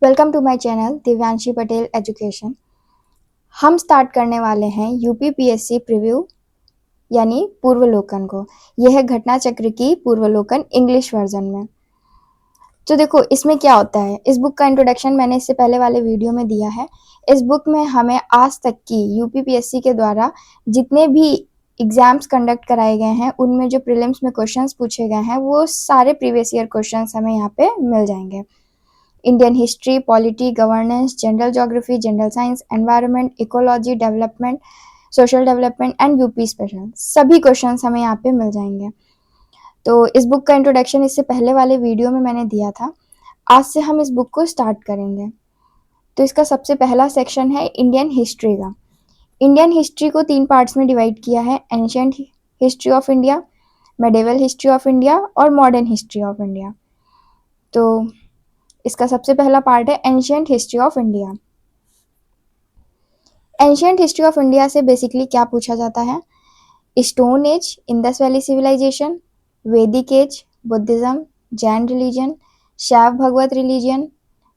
Welcome to my channel Divyanshi Patel education. हम start करने वाले हैं यूपीपीएससी प्रीव्यू यानी पूर्वलोकन को। यह है घटना चक्र की पूर्वलोकन इंग्लिश वर्जन में। तो देखो इसमें क्या होता है, इस बुक का इंट्रोडक्शन मैंने इससे पहले वाले वीडियो में दिया है। इस बुक में हमें आज तक की यूपीपीएससी के द्वारा जितने भी एग्जाम्स कंडक्ट कराए गए हैं उनमें जो प्रीलिम्स में क्वेश्चंस पूछे गए हैं वो सारे प्रीवियस ईयर क्वेश्चंस हमें यहाँ पे मिल जाएंगे। Indian history, polity, governance, general geography, general science, environment, ecology, development, social development and UP special, सभी क्वेश्चंस हमें यहाँ पे मिल जाएंगे। तो इस बुक का इंट्रोडक्शन इससे पहले वाले वीडियो में मैंने दिया था। आज से हम इस बुक को स्टार्ट करेंगे। तो इसका सबसे पहला सेक्शन है इंडियन हिस्ट्री का। इंडियन हिस्ट्री को 3 पार्ट्स में डिवाइड किया है, ancient history of India, medieval history of India और मॉडर्न हिस्ट्री ऑफ इंडिया। तो इसका सबसे पहला पार्ट है ancient history of India. Ancient history of India से बेसिकली क्या पूछा जाता है? Stone age, Indus valley civilisation, Vedic age, Buddhism, Jain religion, Shaiva Bhagavata religion,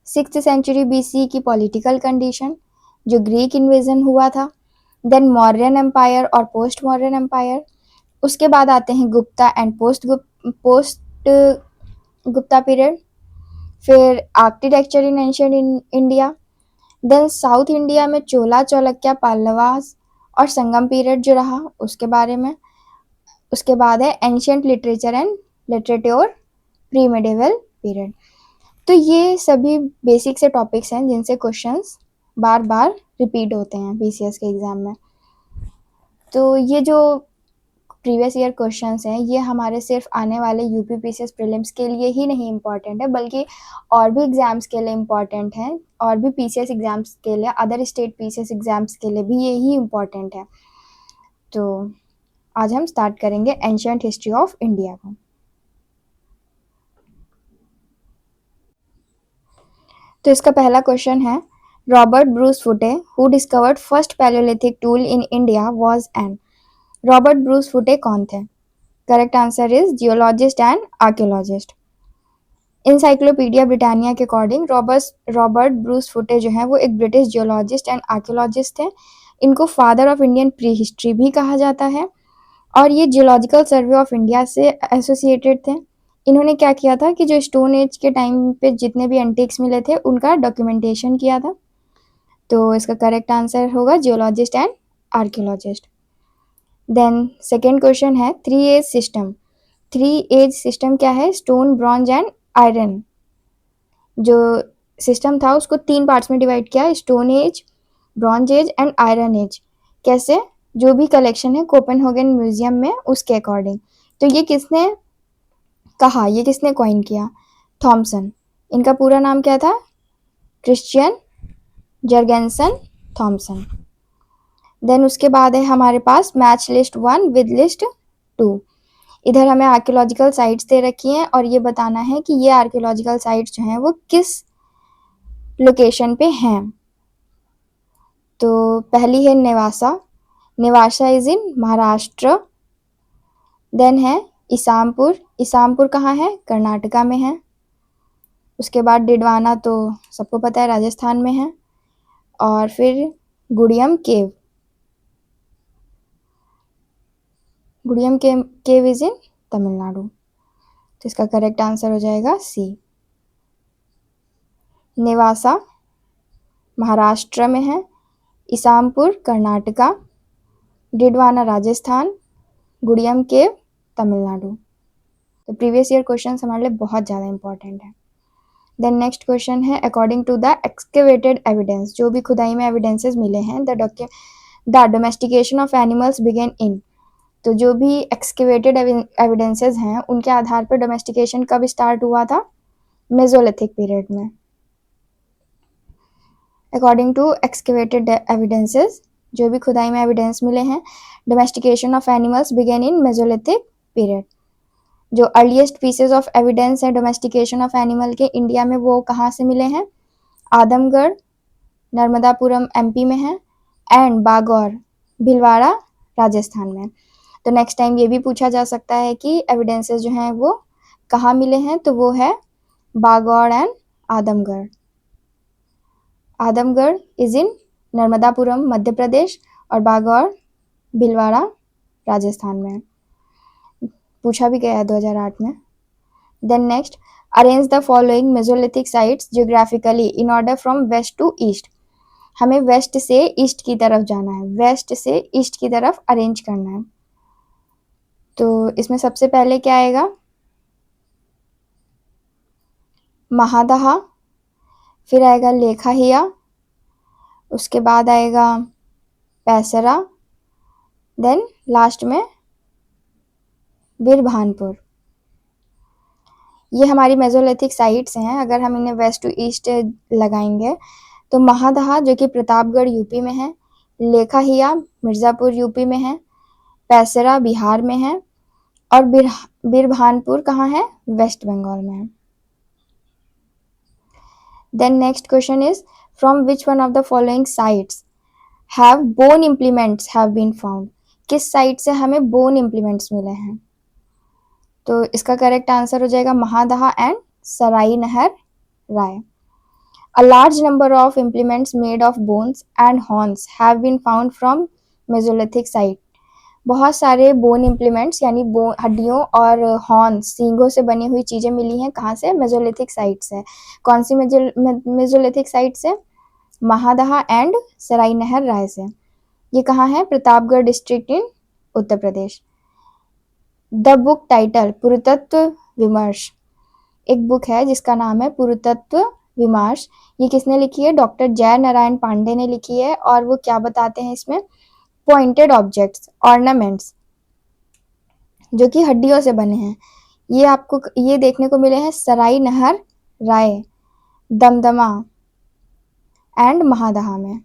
6th century BC की पॉलिटिकल कंडीशन, जो ग्रीक इन्वेजन हुआ था, देन मौर्यन एम्पायर और पोस्ट मौर्यन एम्पायर। उसके बाद आते हैं Gupta and post Gupta period, फिर architecture in ancient India, then south India में चोला, चालुक्य, पल्लवास और संगम पीरियड जो रहा उसके बारे में। उसके बाद है ancient literature and literature pre medieval period. तो ये सभी बेसिक से टॉपिक्स हैं जिनसे क्वेश्चंस बार बार रिपीट होते हैं बीसीएस के एग्जाम में। तो ये जो प्रीवियस ईयर क्वेश्चंस हैं ये हमारे सिर्फ आने वाले यूपीपीसीएस प्रीलिम्स के लिए ही नहीं इम्पॉर्टेंट है, बल्कि और भी एग्जाम्स के लिए इम्पॉर्टेंट है, और भी पीसीएस एग्जाम्स के लिए, अदर स्टेट पीसीएस एग्जाम्स के लिए भी यही इम्पॉर्टेंट है। तो आज हम स्टार्ट करेंगे एंशिएंट हिस्ट्री ऑफ इंडिया को। तो इसका पहला क्वेश्चन है, रॉबर्ट ब्रूस फुटे who discovered first Palaeolithic tool in India was an. Robert Bruce फुटे कौन थे? Correct answer is geologist and archaeologist. Encyclopedia Britannia के अकॉर्डिंग रॉबर्ट ब्रूस फुटे जो है वो एक ब्रिटिश जियोलॉजिस्ट एंड आर्कियोलॉजिस्ट थे। इनको father of Indian pre history भी कहा जाता है और ये जियोलॉजिकल सर्वे ऑफ इंडिया से एसोसिएटेड थे। इन्होंने क्या किया था कि जो स्टोन एज के टाइम पे जितने भी एंटिक्स मिले थे उनका डॉक्यूमेंटेशन किया था। तो इसका करेक्ट आंसर होगा geologist and archaeologist. Then second question है 3 एज सिस्टम। 3 एज सिस्टम क्या है? स्टोन, ब्रॉन्ज एंड आयरन जो सिस्टम था उसको 3 पार्ट्स में डिवाइड किया, stone age, bronze age and iron age. कैसे? जो भी कलेक्शन है कोपेनहेगन म्यूजियम में उसके अकॉर्डिंग। तो ये किसने कहा, ये किसने कॉइन किया? थॉमसन। इनका पूरा नाम क्या था? Christian जर्गेनसन Thompson. देन उसके बाद है हमारे पास मैच लिस्ट 1 विद लिस्ट 2। इधर हमें आर्कियोलॉजिकल साइट्स दे रखी हैं और ये बताना है कि ये आर्कियोलॉजिकल साइट्स जो हैं वो किस लोकेशन पे हैं। तो पहली है Nevasa. Nevasa is in Maharashtra. Then है इसामपुर। इसामपुर कहाँ है? कर्नाटका में है। उसके बाद डिडवाना तो सबको पता है राजस्थान में है। और फिर गुड़ियम केव। गुड़ियम केव इज इन तमिलनाडु। तो इसका करेक्ट आंसर हो जाएगा सी। नेवासा महाराष्ट्र में है, इसामपुर कर्नाटका, डिडवाना राजस्थान, गुड़ियम केव तमिलनाडु। तो प्रीवियस ईयर क्वेश्चन हमारे लिए बहुत ज़्यादा इंपॉर्टेंट है। देन नेक्स्ट क्वेश्चन है according to the excavated evidence. जो भी खुदाई में एविडेंसेस मिले हैं, the domestication of animals began in. तो जो भी एक्सकेवेटेड एविडेंसेस हैं उनके आधार पर डोमेस्टिकेशन कब स्टार्ट हुआ था? मेसोलिथिक पीरियड में। अकॉर्डिंग टू एक्सकेवेटेड एविडेंसेस, जो भी खुदाई में एविडेंस मिले हैं, domestication of animals began in mesolithic period. जो अर्लीस्ट पीसेज ऑफ एविडेंस है डोमेस्टिकेशन ऑफ एनिमल के इंडिया में वो कहाँ से मिले हैं? आदमगढ़, नर्मदापुरम एमपी में है, एंड बागौर, भीलवाड़ा राजस्थान में। तो नेक्स्ट टाइम ये भी पूछा जा सकता है कि एविडेंसेस जो हैं वो कहाँ मिले हैं, तो वो है Bagor and Adamgarh. Adamgarh is in Narmadapuram Madhya Pradesh और बागौर भीलवाड़ा राजस्थान में। पूछा भी गया है 2008 में। Then next, arrange the following mesolithic sites geographically in order from west to east. हमें वेस्ट से ईस्ट की तरफ जाना है, वेस्ट से ईस्ट की तरफ अरेंज करना है। तो इसमें सबसे पहले क्या आएगा, महादहा, फिर आएगा लेखाहिया, उसके बाद आएगा पैसरा, देन लास्ट में बिरभानपुर। ये हमारी मेसोलिथिक साइट्स हैं। अगर हम इन्हें वेस्ट टू ईस्ट लगाएंगे तो महादहा जो कि प्रतापगढ़ यूपी में है, लेखाहिया मिर्ज़ापुर यूपी में है, पैसरा बिहार में है और बिरभानपुर कहाँ है, वेस्ट बंगाल में है। Then next question is, from which one of the following sites have bone implements have been found. किस साइट से हमें बोन इम्प्लीमेंट्स मिले हैं। तो इसका करेक्ट आंसर हो जाएगा महादहा and Sarai Nahar Rai. A large number of implements made of bones and horns have been found from Mesolithic site. बहुत सारे बोन इम्प्लीमेंट्स यानी हड्डियों और हॉर्न्स सींगों से बनी हुई चीज़ें मिली हैं। कहाँ से, मेसोलिथिक साइट से। कौन सी मेसोलिथिक साइट से, महादहा एंड सराई नहर राय से। ये कहाँ है, Pratapgarh district in Uttar Pradesh. The book title पुरातत्व विमर्श। एक बुक है जिसका नाम है पुरातत्व विमर्श। ये किसने लिखी है, डॉक्टर जय नारायण पांडे ने लिखी है। और वो क्या बताते हैं इसमें, पॉइंटेड ऑब्जेक्ट्स, ऑर्नामेंट्स जो कि हड्डियों से बने हैं, ये आपको ये देखने को मिले हैं सराई नहर राय, दमदमा एंड महादहा में।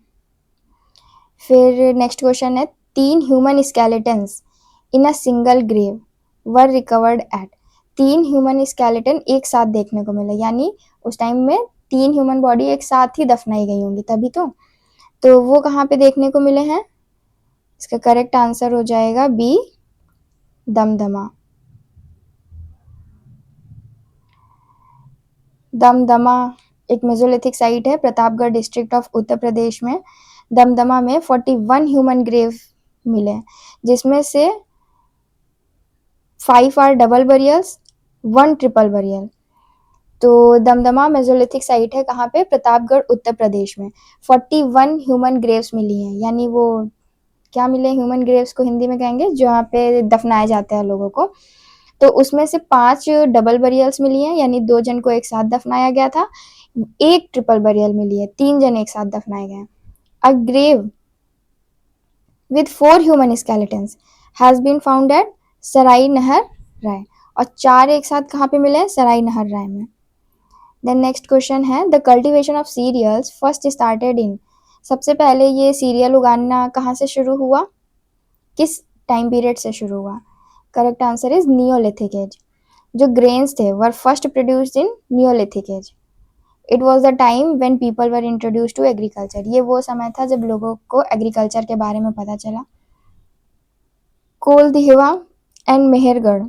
फिर नेक्स्ट क्वेश्चन है, 3 human skeletons in a single grave were recovered at. 3 human skeleton एक साथ देखने को मिले, यानी उस टाइम में 3 ह्यूमन बॉडी एक साथ ही दफनाई गई होंगी तभी तो वो कहाँ पे देखने को मिले हैं। इसका करेक्ट आंसर हो जाएगा बी, दमदमा। दमदमा एक मेसोलिथिक साइट है प्रतापगढ़ डिस्ट्रिक्ट ऑफ उत्तर प्रदेश में। दमदमा में 41 ह्यूमन ग्रेव मिले, जिसमें से 5 are double burials, 1 triple burial. तो दमदमा मेसोलिथिक साइट है कहाँ पे, प्रतापगढ़ उत्तर प्रदेश में। 41 ह्यूमन ग्रेव्स मिली हैं, यानी वो क्या मिले, ह्यूमन ग्रेव्स को हिंदी में कहेंगे जहाँ पे दफनाए जाते हैं लोगों को। तो उसमें से 5 डबल बरियल्स मिली हैं, यानी 2 जन को एक साथ दफनाया गया था। 1 ट्रिपल बरियल मिली है, 3 जन एक साथ दफनाए गए। A grave with 4 human skeletons has been found at Sarai Nahar Rai. और 4 एक साथ कहाँ पे मिले हैं, सराई नहर राय में। देन नेक्स्ट क्वेश्चन है, the cultivation of cereals first started in. सबसे पहले ये सीरियल उगाना कहाँ से शुरू हुआ, किस टाइम पीरियड से शुरू हुआ। Correct answer is neolithic age. जो ग्रेन्स थे were first produced in neolithic age. It was the time when people were introduce to agriculture. ये वो समय था जब लोगों को एग्रीकल्चर के बारे में पता चला। कोलदिहिवा एंड मेहरगढ़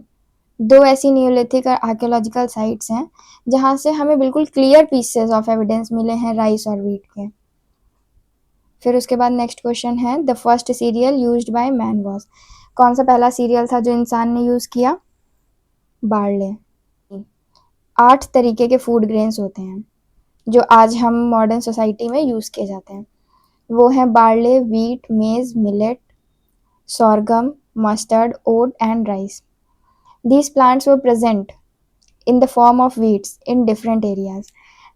2 ऐसी नियोलिथिक और आर्कियोलॉजिकल साइट्स हैं जहाँ से हमें बिल्कुल क्लियर पीसेस ऑफ एविडेंस मिले हैं राइस और व्हीट के। फिर उसके बाद नेक्स्ट क्वेश्चन है, the first serial used by man was. कौन सा पहला सीरियल था जो इंसान ने यूज़ किया, बार्ले। 8 तरीके के फूड ग्रेन्स होते हैं जो आज हम मॉडर्न सोसाइटी में यूज़ किए जाते हैं। वो हैं बार्ले, व्हीट, मेज, millet, sorghum, mustard, oat and rice. These plants were present in the form of weeds in different areas.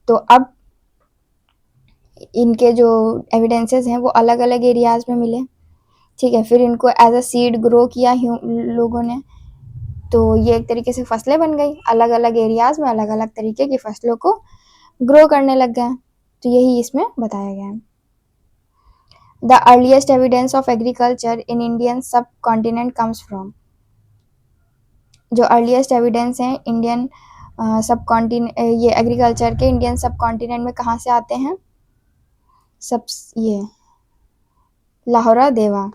तो अब इनके जो एविडेंसेस हैं वो अलग अलग एरियाज में मिले, ठीक है। फिर इनको एज अ सीड ग्रो किया लोगों ने, तो ये एक तरीके से फसलें बन गई। अलग अलग एरियाज में अलग अलग तरीके की फसलों को ग्रो करने लग गए। तो यही इसमें बताया गया है। The earliest evidence of agriculture in Indian subcontinent comes from। जो अर्लीस्ट एविडेंस हैं इंडियन सबकॉन्टिनेंट, ये एग्रीकल्चर के इंडियन सबकॉन्टिनेंट में कहाँ से आते हैं, सब ये लाहौरा देवा,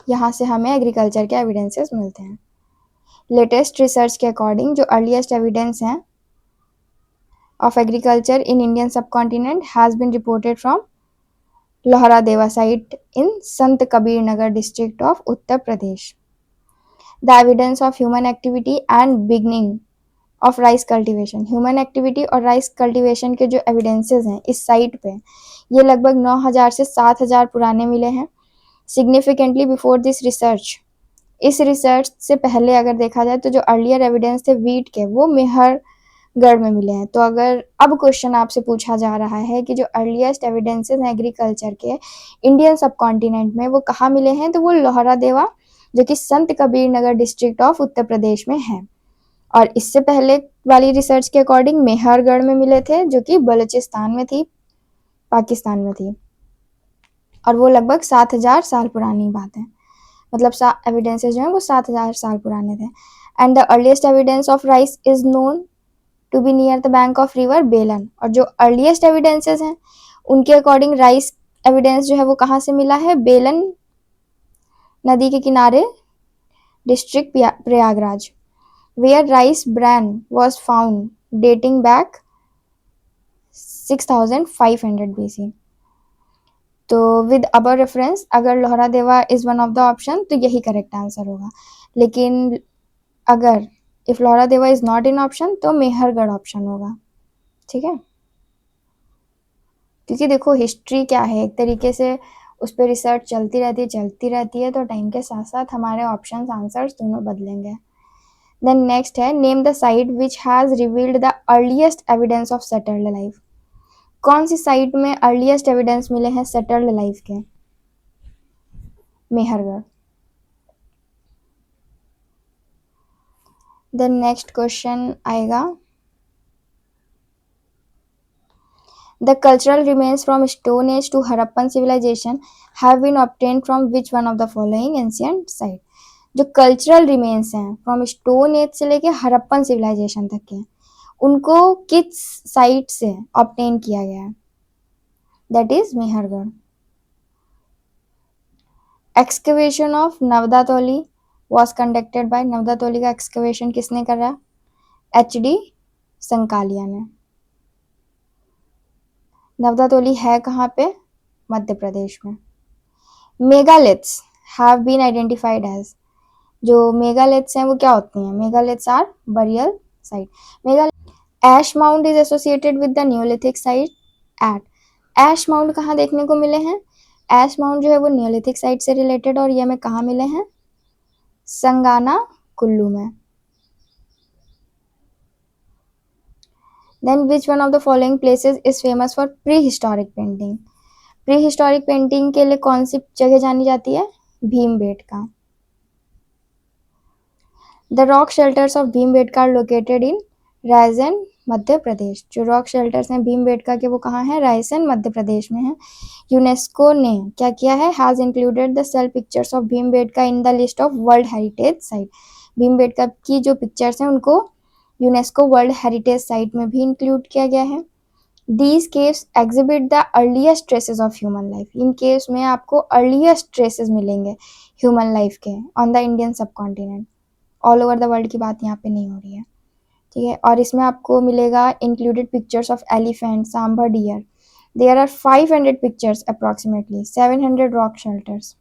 यहाँ से हमें एग्रीकल्चर के एविडेंसेस मिलते हैं। लेटेस्ट रिसर्च के अकॉर्डिंग जो अर्लीस्ट एविडेंस हैं of agriculture in Indian subcontinent has been reported from Lohra Deva site in Sant Kabir Nagar district of Uttar Pradesh. The evidence of human activity and beginning of rice cultivation, human activity और rice cultivation के जो evidences हैं इस site पे, ये लगभग 9,000 से 7,000 पुराने मिले हैं. सिग्निफिकेंटली बिफोर दिस रिसर्च, इस रिसर्च से पहले अगर देखा जाए तो जो अर्लियर एविडेंस थे वीट के, वो मेहरगढ़ में मिले हैं. तो अगर अब क्वेश्चन आपसे पूछा जा रहा है कि जो अर्लीस्ट एविडेंसेस हैं एग्रीकल्चर के इंडियन सब कॉन्टिनेंट में, वो कहाँ मिले हैं, तो वो लोहरा देवा, जो कि संत कबीर नगर डिस्ट्रिक्ट ऑफ उत्तर प्रदेश में है. और इससे पहले वाली रिसर्च के अकॉर्डिंग मेहरगढ़ में मिले थे, जो कि बलूचिस्तान में थी, पाकिस्तान में थी. और वो लगभग 7,000 साल पुरानी बात है. मतलब एविडेंसेस जो हैं वो 7,000 साल पुराने थे. And the earliest evidence of rice is known to be near the bank of river Belan. और जो अर्लीस्ट एविडेंसेस हैं उनके अकॉर्डिंग राइस एविडेंस जो है वो कहाँ से मिला है, बेलन नदी के किनारे, district Prayagraj, where rice bran was found dating back 6500 BC. तो विद अबर रेफरेंस अगर लोहरा देवा is one of the option तो यही करेक्ट आंसर होगा. लेकिन अगर इफ लोहरा देवा इज नॉट इन ऑप्शन तो मेहरगढ़ ऑप्शन होगा. ठीक है, क्योंकि देखो हिस्ट्री क्या है, एक तरीके से उस पर रिसर्च चलती रहती है, तो टाइम के साथ साथ हमारे ऑप्शंस आंसर्स दोनों बदलेंगे. देन नेक्स्ट है, name the site which has revealed the earliest evidence of settled life. कौन सी साइट में अर्लीस्ट एविडेंस मिले हैं सेटल्ड लाइफ के? मेहरगढ़. देन नेक्स्ट क्वेश्चन आएगा, the cultural remains from stone age to Harappan civilisation have been obtained from which one of the following ancient site. जो cultural remains हैं फ्रॉम स्टोन एज से लेके हड़प्पन सिविलाइजेशन तक के, उनको किस साइट से ऑब्टेन किया गया है? That is Mehrgarh. Excavation of Navdatoli was conducted by. Navdatoli का एक्सकवेशन किसने करा? HD संकालिया ने. नवदातौली है कहाँ पे? मध्य प्रदेश में. Megaliths have been identified at. जो मेगालिथ्स हैं वो क्या होती हैं? Megaliths are burial site. Mega ash mound is associated with the neolithic site at. Ash mound कहाँ देखने को मिले हैं? एश माउंड जो है वो न्यूलिथिक साइट से रिलेटेड, और ये हमें कहाँ मिले हैं? संगाना कुल्लू में. Then which one of the following places is famous for prehistoric painting. Prehistoric painting के लिए कौन सी जगह जानी जाती है? Bhimbetka. The rock shelters of Bhimbetka are located in Raisen Madhya Pradesh. जो रॉक शेल्टर्स हैं भीमबेटका के वो कहाँ हैं? रायसेन मध्य प्रदेश में हैं. यूनेस्को ने क्या किया है? Has included the cell pictures of Bhimbetka in the list of world heritage site. Bhimbetka की जो पिक्चर्स हैं उनको यूनेस्को वर्ल्ड हेरिटेज साइट में भी इंक्लूड किया गया है. These caves exhibit the earliest traces of human life. In caves में आपको अर्लीस्ट ट्रेसेस मिलेंगे ह्यूमन लाइफ के ऑन द इंडियन सब continent. All over the world की बात यहाँ पे नहीं हो रही है. ठीक है, और इसमें आपको मिलेगा included pictures of elephant, sambar deer. There are 500 pictures, approximately 700 rock shelters.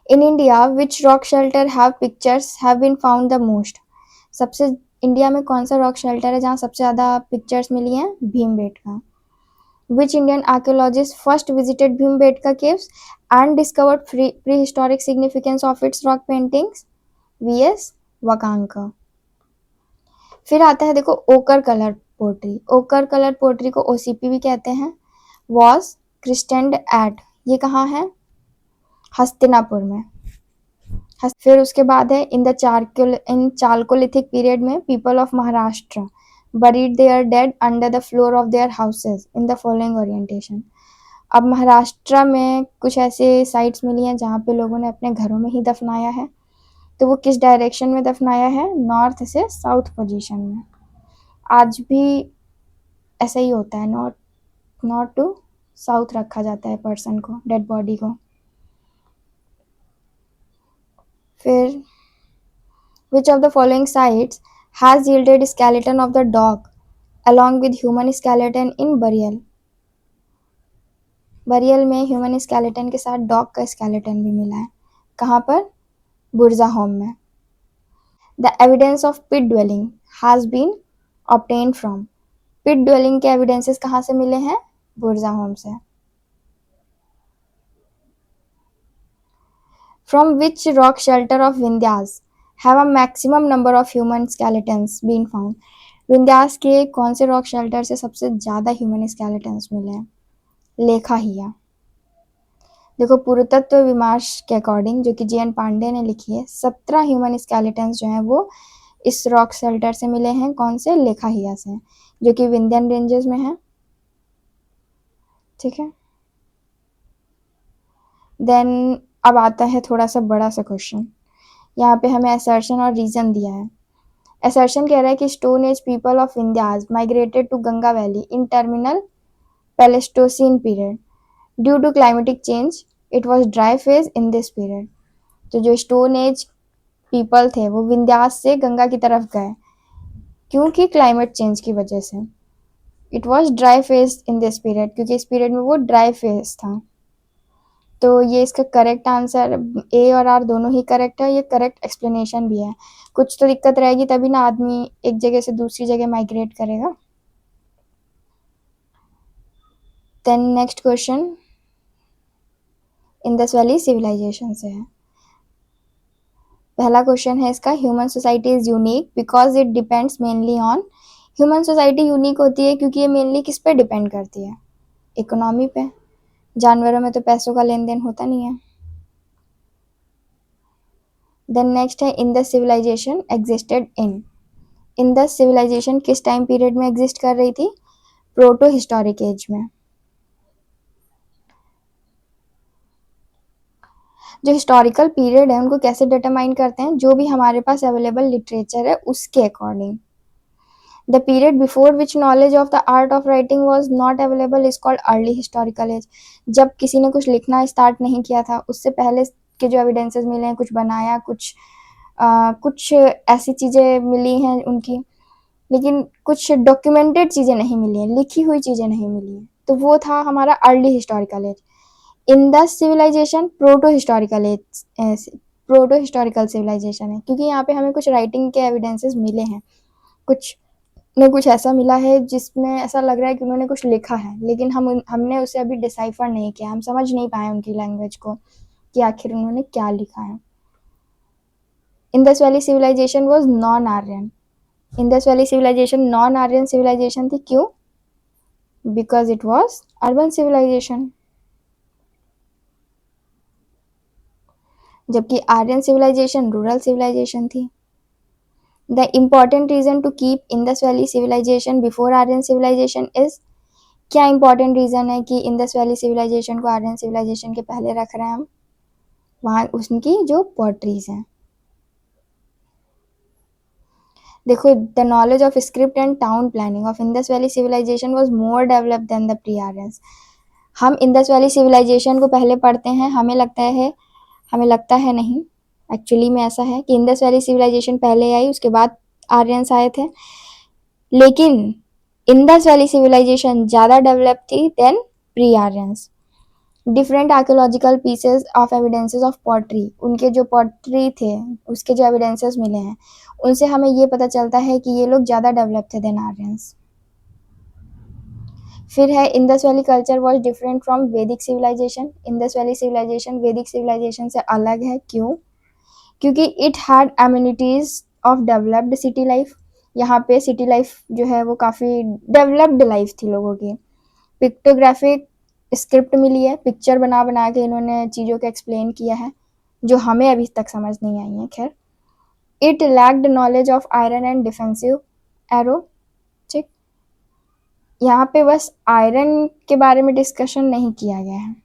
In India which rock shelter have pictures have been found the most. सबसे इंडिया में कौन सा रॉक शेल्टर है जहाँ सबसे ज़्यादा पिक्चर्स मिली हैं? Bhimbetka. Which Indian archaeologist first visited Bhimbetka caves and discovered pre historic significance of its rock paintings? VS वाकांका. फिर आता है देखो ओकर कलर पोट्री. ओकर कलर पोट्री को OCP भी कहते हैं. वॉज क्रिस्टेंड एट, ये कहाँ है? हस्तिनापुर में. फिर उसके बाद है इन चालकोलिथिक पीरियड में people of Maharashtra buried their dead under the floor of their houses in the following orientation. अब महाराष्ट्र में कुछ ऐसे साइट्स मिली हैं जहाँ पे लोगों ने अपने घरों में ही दफनाया है. तो वो किस डायरेक्शन में दफनाया है? नॉर्थ से साउथ पोजीशन में. आज भी ऐसा ही होता है, नॉर्थ टू साउथ रखा जाता है पर्सन को, डेड बॉडी को. फिर विच of the following sites has yielded skeleton of the dog along with human skeleton in burial. Burial में ह्यूमन स्केलेटन के साथ डॉग का स्केलेटन भी मिला है. कहाँ पर? बुर्जा होम में. The evidence of pit dwelling has been obtained from. Pit dwelling के एविडेंसेस कहाँ से मिले हैं? बुर्जा होम से. From which rock shelter of Vindhyas have a maximum number of human skeletons been found? Vindhyas के कौन से रॉक शेल्टर से सबसे ज़्यादा ह्यूमन स्केलेटन्स मिले हैं? लेखाहिया. देखो, पुरातत्व विमर्श के अकॉर्डिंग, जो कि जे एन पांडे ने लिखी है, 17 ह्यूमन स्केलेटन्स जो हैं वो इस रॉक शेल्टर से मिले हैं. कौन से? लेखाहिया से, जो कि विंध्यन रेंजेस में है. ठीक है. देन अब आता है थोड़ा सा बड़ा सा क्वेश्चन. यहाँ पे हमें असर्शन और रीजन दिया है. असर्शन कह रहा है कि stone age people of Vindhyas migrated to Ganga valley in terminal Pleistocene period due to climatic change. It was dry phase in this period. तो जो स्टोन एज पीपल थे वो विंध्यास से गंगा की तरफ गए क्योंकि क्लाइमेट चेंज की वजह से. It was dry phase in this period, क्योंकि इस पीरियड में वो ड्राई फेज था. तो ये इसका करेक्ट आंसर, ए और आर दोनों ही करेक्ट है. ये करेक्ट एक्सप्लेनेशन भी है. कुछ तो दिक्कत रहेगी तभी ना आदमी एक जगह से दूसरी जगह माइग्रेट करेगा. Then next question Indus valley civilisation से है. पहला क्वेश्चन है इसका, human society is unique because it depends mainly on. Human society unique होती है क्योंकि ये मेनली किस पे डिपेंड करती है? इकोनॉमी पे. जानवरों में तो पैसों का लेन देन होता नहीं है. देन नेक्स्ट है, Indus civilisation existed in. Indus civilisation किस टाइम पीरियड में एग्जिस्ट कर रही थी? प्रोटो हिस्टोरिक एज में. जो हिस्टोरिकल पीरियड है उनको कैसे डिटरमाइन करते हैं? जो भी हमारे पास अवेलेबल लिटरेचर है उसके according. The period before which knowledge of the art of writing was not available is called early historical age. जब किसी ने कुछ लिखना स्टार्ट नहीं किया था, उससे पहले के जो एविडेंसेस मिले हैं, कुछ बनाया, कुछ ऐसी चीज़ें मिली हैं उनकी, लेकिन कुछ डॉक्यूमेंटेड चीज़ें नहीं मिली हैं, लिखी हुई चीज़ें नहीं मिली हैं. तो वो था हमारा early historical age. Indus civilisation proto historical age, proto historical civilisation है, क्योंकि यहाँ पे हमें कुछ राइटिंग के एविडेंसेस मिले हैं. कुछ ऐसा मिला है जिसमें ऐसा लग रहा है कि उन्होंने कुछ लिखा है, लेकिन हमने उसे अभी डिसाइफर नहीं किया. हम समझ नहीं पाए उनकी लैंग्वेज को कि आखिर उन्होंने क्या लिखा है. Indus valley civilisation was non Aryan. Indus valley civilisation non Aryan civilisation थी. क्यों? Because it was urban civilisation. जबकि आर्यन सिविलाइजेशन रूरल सिविलाइजेशन थी. The important reason to keep Indus valley civilisation before Aryan civilisation is. क्या important reason है कि इंडस valley civilisation को Aryan civilisation के पहले रख रहे हैं हम? वहाँ उनकी जो पोट्रीज हैं. देखो, the knowledge of script and town planning of Indus valley civilisation was more developed than the pre Aryans. हम इंडस वैली सिविलाइजेशन को पहले पढ़ते हैं, हमें लगता है नहीं, एक्चुअली में ऐसा है कि इंडस वैली सिविलाइजेशन पहले आई, उसके बाद आर्यंस आए थे. लेकिन इंडस वैली सिविलाइजेशन ज़्यादा डेवलप थी than pre Aryans. Different archaeological pieces of evidences of pottery, उनके जो पॉटरी थे उसके जो एविडेंसेस मिले हैं उनसे हमें ये पता चलता है कि ये लोग ज़्यादा डेवलप थे देन आर्यंस. फिर है, Indus valley culture was different from Vedic civilisation. Indus valley civilisation Vedic civilisation से अलग है. क्यों? क्योंकि it had amenities of developed city life. यहाँ पे सिटी लाइफ जो है वो काफ़ी डेवलप्ड लाइफ थी लोगों की. पिक्टोग्राफिक स्क्रिप्ट मिली है, पिक्चर बना बना के इन्होंने चीज़ों को एक्सप्लेन किया है जो हमें अभी तक समझ नहीं आई है. खैर, it lacked knowledge of iron and defensive arrow. ठीक, यहाँ पे बस आयरन के बारे में डिस्कशन नहीं किया गया है.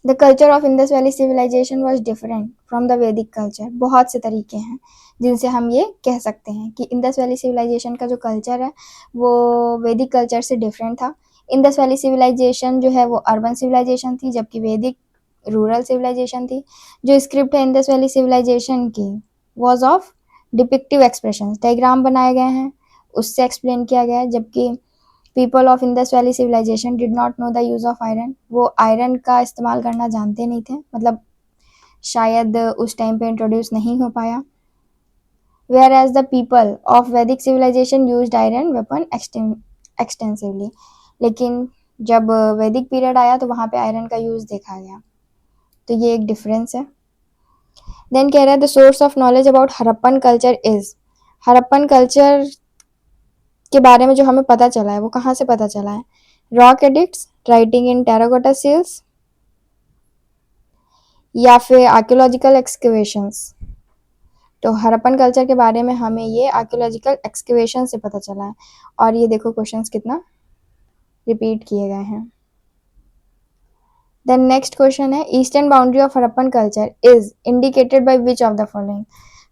The culture of Indus valley civilisation was different from the Vedic culture. बहुत से तरीके हैं जिनसे हम ये कह सकते हैं कि इंडस वैली सिविलाइजेशन का जो कल्चर है वो वैदिक कल्चर से डिफरेंट था. इंडस वैली सिविलाइजेशन जो है वो अर्बन सिविलाइजेशन थी, जबकि वैदिक रूरल सिविलाइजेशन थी. जो स्क्रिप्ट है इंडस वैली सिविलाइजेशन की was of depictive expression, diagram बनाए गए हैं, उससे एक्सप्लेन किया गया है। जबकि people of Indus valley civilisation did not know the use of iron, वो आयरन का इस्तेमाल करना जानते नहीं थे, मतलब शायद उस टाइम पे इंट्रोड्यूस नहीं हो पाया। Whereas the people of Vedic civilisation use iron weapon extensively, लेकिन जब वैदिक पीरियड आया तो वहाँ पे आयरन का यूज देखा गया, तो ये एक डिफरेंस है। देन कह रहा है the source of knowledge about Harappan culture is, Harappan culture के बारे में जो हमें पता चला है वो कहाँ से पता चला है? Rock edicts, writing in terracotta seals, या फिर आर्कियोलॉजिकल एक्सकवेशंस। तो हड़प्पन कल्चर के बारे में हमें ये आर्कियोलॉजिकल एक्सकवेशन से पता चला है। और ये देखो क्वेश्चंस कितना रिपीट किए गए हैं। देन नेक्स्ट क्वेश्चन है eastern boundary of Harappan culture is indicated by which of the following.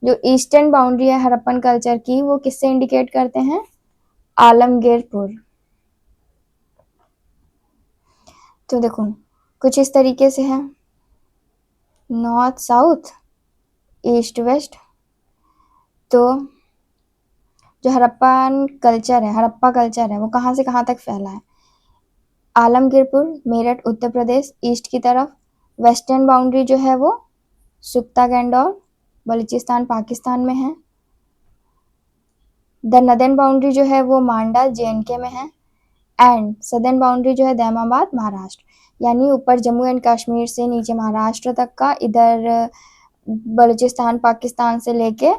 जो ईस्टर्न बाउंड्री है हड़प्पन कल्चर की वो किससे इंडिकेट करते हैं? आलमगीरपुर। तो देखो कुछ इस तरीके से है, नॉर्थ साउथ, ईस्ट वेस्ट। तो जो हड़प्पन कल्चर है, हड़प्पा कल्चर है, वो कहाँ से कहाँ तक फैला है? आलमगीरपुर, मेरठ उत्तर प्रदेश ईस्ट की तरफ। वेस्टर्न बाउंड्री जो है वो सुख्ता गैंडोर बलूचिस्तान पाकिस्तान में है। द नदर्न बाउंड्री जो है वो मांडा JNK में है। एंड सदर्न बाउंड्री जो है दैमाबाद महाराष्ट्र, यानी ऊपर जम्मू एंड कश्मीर से नीचे महाराष्ट्र तक का, इधर बलूचिस्तान पाकिस्तान से लेके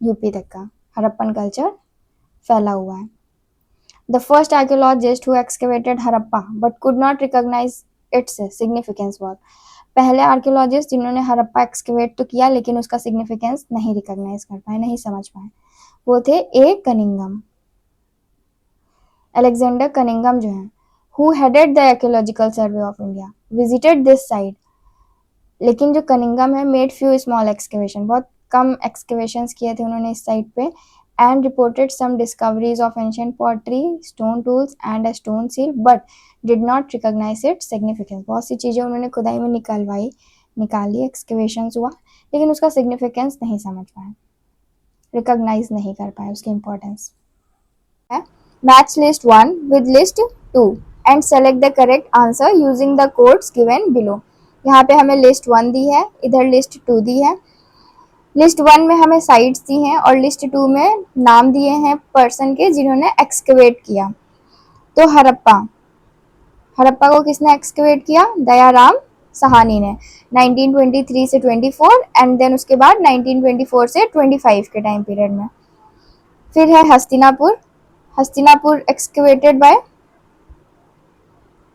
यूपी तक का हड़प्पन कल्चर फैला हुआ है। The first archaeologist who excavated Harappa but could not recognize its significance was, पहले आर्कियोलॉजिस्ट जिन्होंने हड़प्पा एक्सकेवेट तो किया लेकिन उसका सिग्निफिकेंस नहीं रिकॉग्नाइज कर पाए, नहीं समझ पाए, वो थे ए कनिंगम, अलेक्जेंडर कनिंगम जो है। Who headed the archaeological survey of India visited this site, लेकिन जो कनिंगम है मेड फ्यू स्मॉल एक्सकेवेशन, बहुत कम एक्सकेवेशंस किए थे उन्होंने इस साइट पे। And reported some discoveries of ancient pottery, stone tools and a stone seal but did not recognise its significance. बहुत सी चीज़ें उन्होंने खुदाई में निकाली, एक्सकेवेशंस हुआ, लेकिन उसका सिग्निफिकेंस नहीं समझ पाए, रिकॉग्नाइज नहीं कर पाए उसकी importance. Match list 1 with list 2 and select the correct answer using the codes given below. यहाँ पे हमें लिस्ट 1 दी है, इधर लिस्ट 2 दी है। लिस्ट 1 में हमें साइट्स दी हैं और लिस्ट 2 में नाम दिए हैं पर्सन के जिन्होंने एक्सकेवेट किया। तो हड़प्पा को किसने एक्सकेवेट किया? दयाराम साहनी ने 1923 से 24 एंड देन उसके बाद 1924 से 25 के टाइम पीरियड में। फिर है हस्तिनापुर एक्सकेवेटेड बाय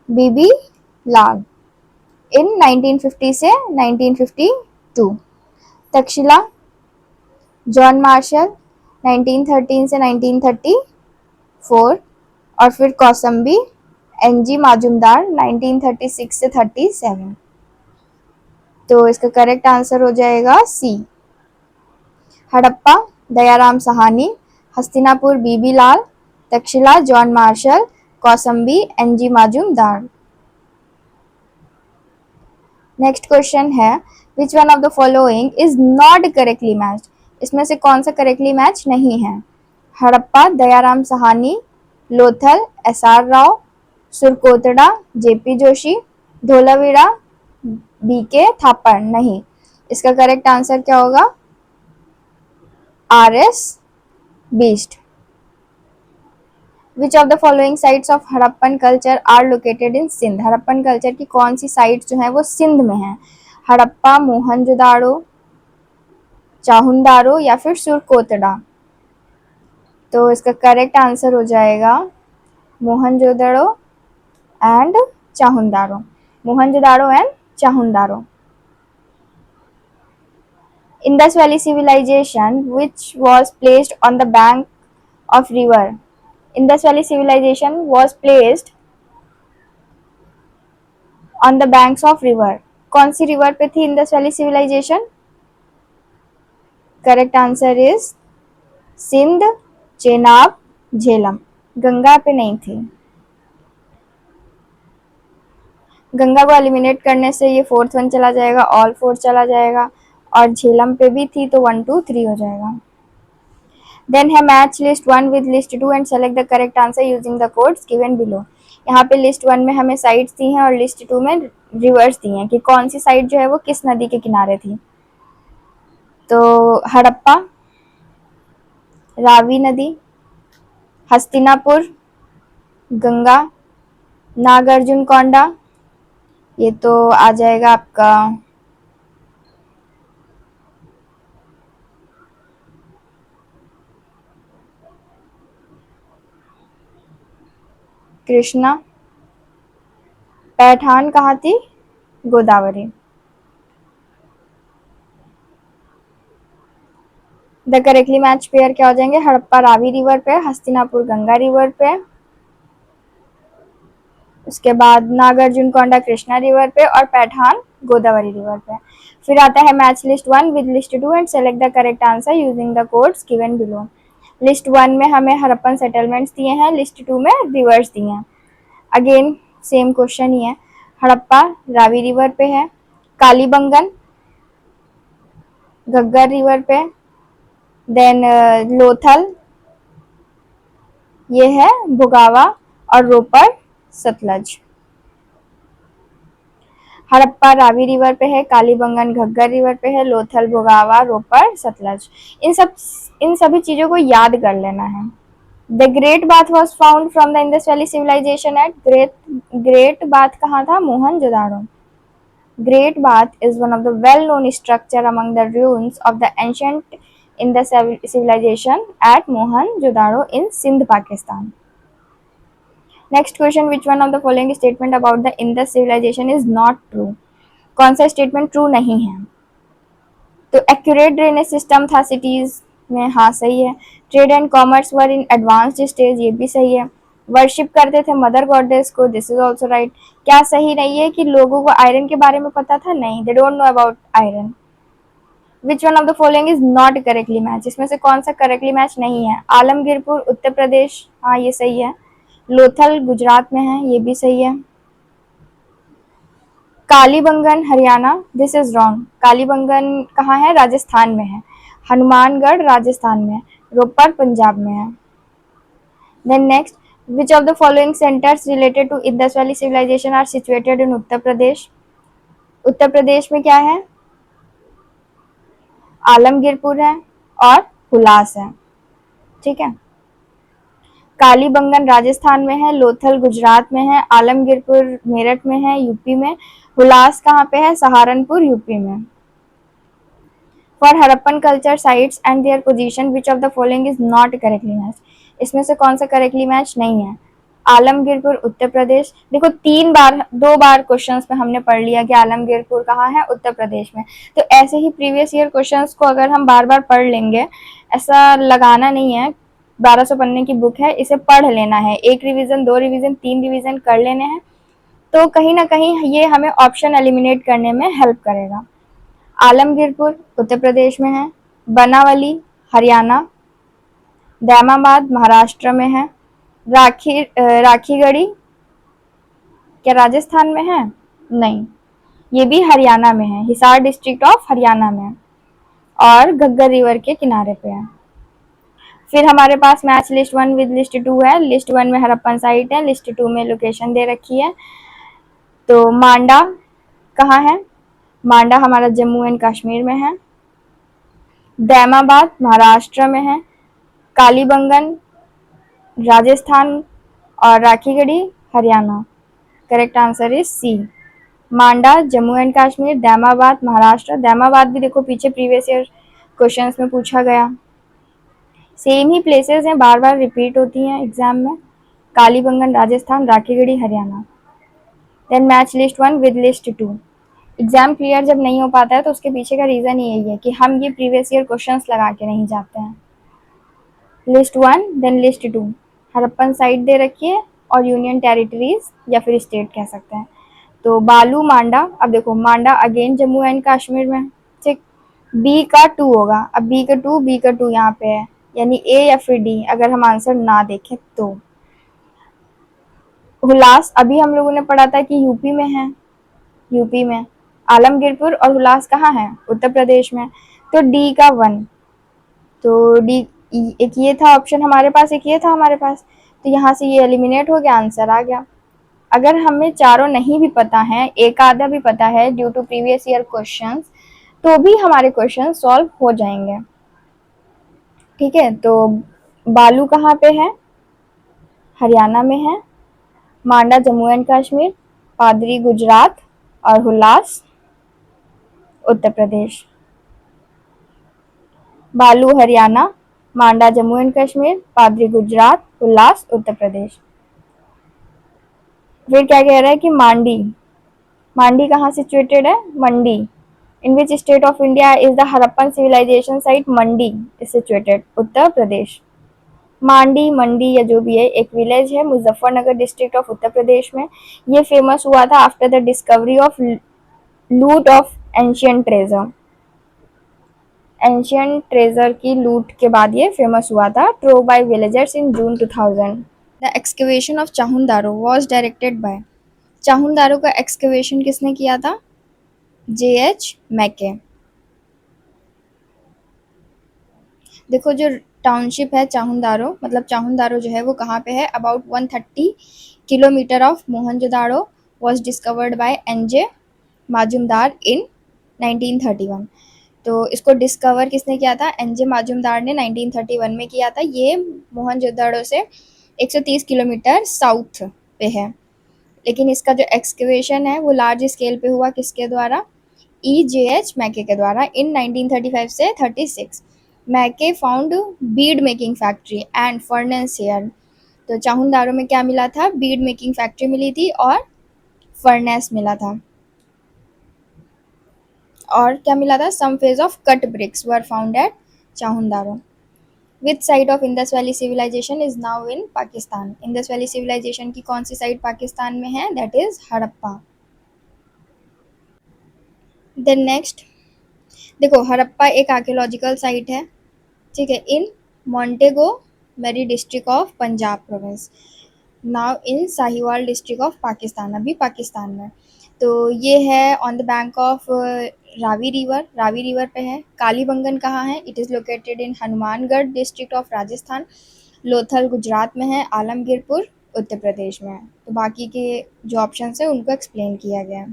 बीबी लाल इन 1950 से 1952। तक्षशिला जॉन मार्शल 1913 से 1934। और फिर कौसम्बी NG माजुमदार 1936 से 37। तो इसका करेक्ट आंसर हो जाएगा C. Harappa Dayaram Sahni, Hastinapur B B Lal, Taxila John Marshall, Kaushambi NG Majumdar. Next question है which one of the following is not correctly matched. इसमें से कौन सा करेक्टली मैच नहीं है? Harappa Dayaram Sahni, Lothal SR Rao, Surkotada JP Joshi, Dholavira BK थापड़ नहीं। इसका करेक्ट आंसर क्या होगा? RS बीस्ट। Which of the following sites of Harappan culture are located in Sindh. Harappan culture की कौन सी साइट्स जो है वो सिंध में है? हड़प्पा, मोहनजोदाड़ो, चाहुंदारो या फिर सुरकोतड़ा। तो इसका करेक्ट आंसर हो जाएगा Mohenjodaro and Chanhudaro, Mohenjodaro and Chanhudaro. Indus Valley civilization which was placed on the bank of river. Indus Valley civilization was placed on the banks of river. कौन सी रिवर पे थी Indus valley civilisation? Correct answer is Sindh, Chenab, Jhelum. Ganga पे नहीं थी। गंगा को eliminate करने से ये 4th वन चला जाएगा, ऑल 4 चला जाएगा, और झेलम पे भी थी तो 1 2 3 हो जाएगा। देन है match list 1 with list 2 and select the correct answer using the codes given below. यहाँ पे लिस्ट 1 में हमें साइट्स दी हैं और लिस्ट 2 में रिवर्स दी हैं कि कौन सी साइट जो है वो किस नदी के किनारे थी। तो हड़प्पा, रावी नदी, हस्तिनापुर, गंगा, नागार्जुन कोंडा, ये तो आ जाएगा आपका कृष्णा, पैठान कहाँ थी, Godavari. The correctly match pair क्या हो जाएंगे, हड़प्पा रावी रिवर पे, हस्तिनापुर गंगा रिवर पे, उसके बाद नागार्जुन कोंडा कृष्णा रिवर पे और पैठान गोदावरी रिवर पे। फिर आता है match list 1 with list 2 and select the correct answer using the codes given below. List 1 में हमें हड़प्पन सेटलमेंट्स दिए हैं, लिस्ट 2 में रिवर्स दिए हैं। अगेन सेम क्वेश्चन ही है। हड़प्पा रावी रिवर पे है, कालीबंगन घग्गर रिवर पे, देन लोथल ये है भुगावा और रोपर सतलज। हड़प्पा रावी रिवर पे है, कालीबंगन घग्गर रिवर पे है, लोथल भुगावा रोपर सतलज। इन सभी चीजों को याद कर लेना है। The great bath was found from the Indus valley civilisation at great bath कहाँ था, Mohenjodaro. Great Bath is one of the well-known structure among the ruins of the ancient Indus civilization at Mohenjo-daro in Sindh, Pakistan. Next question, which one of the following statement about the Indus civilization is not true? कौन सा statement true नहीं है? तो accurate drainage system था cities में, हाँ सही है। Trade and commerce were in advanced stage, ये भी सही है। वर्शिप करते थे मदर गॉडेस को, दिस इज ऑल्सो राइट। क्या सही नहीं है कि लोगों को आयरन के बारे में पता था, नहीं, they don't know about iron. Which one of the following is not correctly match, इसमें से कौन सा करेक्टली मैच नहीं है? आलमगीरपुर उत्तर प्रदेश, हाँ ये सही है। लोथल गुजरात में है, ये भी सही है। Kalibangan Haryana, this is wrong. Kalibangan कहाँ है, राजस्थान में है। हनुमानगढ़ राजस्थान में है, रोपर पंजाब में है। Then next, which of the following centres related to Indus valley civilisation are situated in Uttar Pradesh? Uttar Pradesh में क्या है, आलमगीरपुर है और हुलास है, ठीक है। कालीबंगन राजस्थान में है, लोथल गुजरात में है, आलमगीरपुर मेरठ में है यूपी में, हुलास कहाँ पे है, सहारनपुर यूपी में। For Harappan culture sites and their position which of the following is not correctly match, इसमें से कौन सा करेक्टली मैच नहीं है? आलमगीरपुर उत्तर प्रदेश। देखो 2 बार क्वेश्चंस में हमने पढ़ लिया कि आलमगीरपुर कहाँ है, उत्तर प्रदेश में। तो ऐसे ही प्रीवियस ईयर क्वेश्चंस को अगर हम बार बार पढ़ लेंगे, ऐसा लगाना नहीं है। 1200 पन्ने की बुक है, इसे पढ़ लेना है, 1 रिवीजन 2 रिवीजन 3 रिवीजन कर लेने हैं, तो कहीं ना कहीं ये हमें ऑप्शन एलिमिनेट करने में हेल्प करेगा। आलमगीरपुर उत्तर प्रदेश में है, बनावली हरियाणा, दैमाबाद महाराष्ट्र में है, राखीगढ़ी क्या राजस्थान में है, नहीं, ये भी हरियाणा में है, हिसार डिस्ट्रिक्ट ऑफ हरियाणा में, और घग्गर रिवर के किनारे पे है। फिर हमारे पास मैच लिस्ट 1 विद लिस्ट 2 है। लिस्ट 1 में हड़प्पन साइट है, लिस्ट 2 में लोकेशन दे रखी है। तो मांडा कहाँ है, मांडा हमारा जम्मू एंड कश्मीर में है। दैमाबाद महाराष्ट्र में है, कालीबंगन राजस्थान और Rakhigarhi Haryana. Correct answer is C, Manda Jammu and Kashmir, Daimabad Maharashtra. Daimabad भी देखो पीछे प्रीवियस ईयर क्वेश्चंस में पूछा गया, सेम ही प्लेसेस हैं, बार बार रिपीट होती हैं एग्जाम में। Kalibangan Rajasthan, Rakhigarhi Haryana. Then match list 1 with list 2। Exam clear जब नहीं हो पाता है तो उसके पीछे का रीज़न यही है कि हम ये प्रीवियस ईयर क्वेश्चंस लगा के नहीं जाते हैं। List 1 then list 2, Harappan site दे रखी है और यूनियन टेरिटरीज या फिर स्टेट कह सकते हैं। तो बालू मांडा, अब देखो मांडा अगेन जम्मू एंड कश्मीर में, ठीक। बी का 2 होगा, अब बी का 2 यहाँ पे है, यानी ए या फिर डी अगर हम आंसर ना देखें तो। हुलास अभी हम लोगों ने पढ़ा था कि यूपी में है, यूपी में। आलमगीरपुर और हुलास कहाँ है, उत्तर प्रदेश में। तो डी का 1, तो डी एक ये था ऑप्शन हमारे पास, एक ये था हमारे पास, तो यहाँ से ये एलिमिनेट हो गया, आंसर आ गया। अगर हमें चारों नहीं भी पता है, एक आधा भी पता है due to previous year questions, तो भी हमारे क्वेश्चन सॉल्व हो जाएंगे। ठीक है, तो बालू कहाँ पे है? हरियाणा में है। मांडा जम्मू एंड कश्मीर, पादरी गुजरात और हुल्लास उत्तर प्रदेश। बालू हरियाणा, मांडा जम्मू एंड कश्मीर, पादरी गुजरात, हुल्लास उत्तर प्रदेश। फिर क्या कह रहा है कि मांडी, मांडी कहाँ सिचुएटेड है? Mandi. In which state of India is the Harappan civilisation site Mandi is situated? Uttar Pradesh. Mandi, Mandi या जो भी है, एक विलेज है मुजफ्फरनगर डिस्ट्रिक्ट ऑफ उत्तर प्रदेश में। ये फेमस हुआ था after the discovery of loot of ancient treasure. Ancient treasure की लूट के बाद ये फेमस हुआ था, through by villagers in June 2000। The excavation of Chanhudaro was directed bye, चाहुंदारो का एक्सकवेशन किसने किया था? J.H. मैके। देखो जो टाउनशिप है चाहुंदारो, मतलब चाहुंदारो जो है वो कहाँ पे है? About 130 kilometre of Mohenjodaro was discovered by N J Majumdar in 1931। तो इसको डिस्कवर किसने किया था? एनजे माजुमदार ने 1931 में किया था। ये मोहनजोदाड़ो से 130 किलोमीटर साउथ पे है। लेकिन इसका जो एक्सकवेशन है वो लार्ज स्केल पे हुआ, किसके द्वारा? E.J.H. मैके के द्वारा इन 1935 से 36। Mackay found bead making factory and furnace here. तो चाहुंदारो में क्या मिला था? बीड मेकिंग फैक्ट्री मिली थी और फर्नेस मिला था। और क्या मिला था? Some phase of cut bricks were found at Chanhudaro. Which site of Indus valley civilisation is now in Pakistan? Indus valley civilisation की कौन सी साइट पाकिस्तान में है? That is Harappa. Then next, देखो हड़प्पा एक आर्कियोलॉजिकल साइट है, ठीक है, in Montgomery district of Punjab province, now in Sahiwal district of Pakistan, अभी पाकिस्तान में। तो ये है on the bank of Ravi river, Ravi river पे है। कालीबंगन कहाँ है? It is located in Hanumangarh district of Rajasthan. Lothal Gujarat में है। आलमगीरपुर उत्तर प्रदेश में है। तो बाकी के जो ऑप्शन है उनको एक्सप्लेन किया गया है।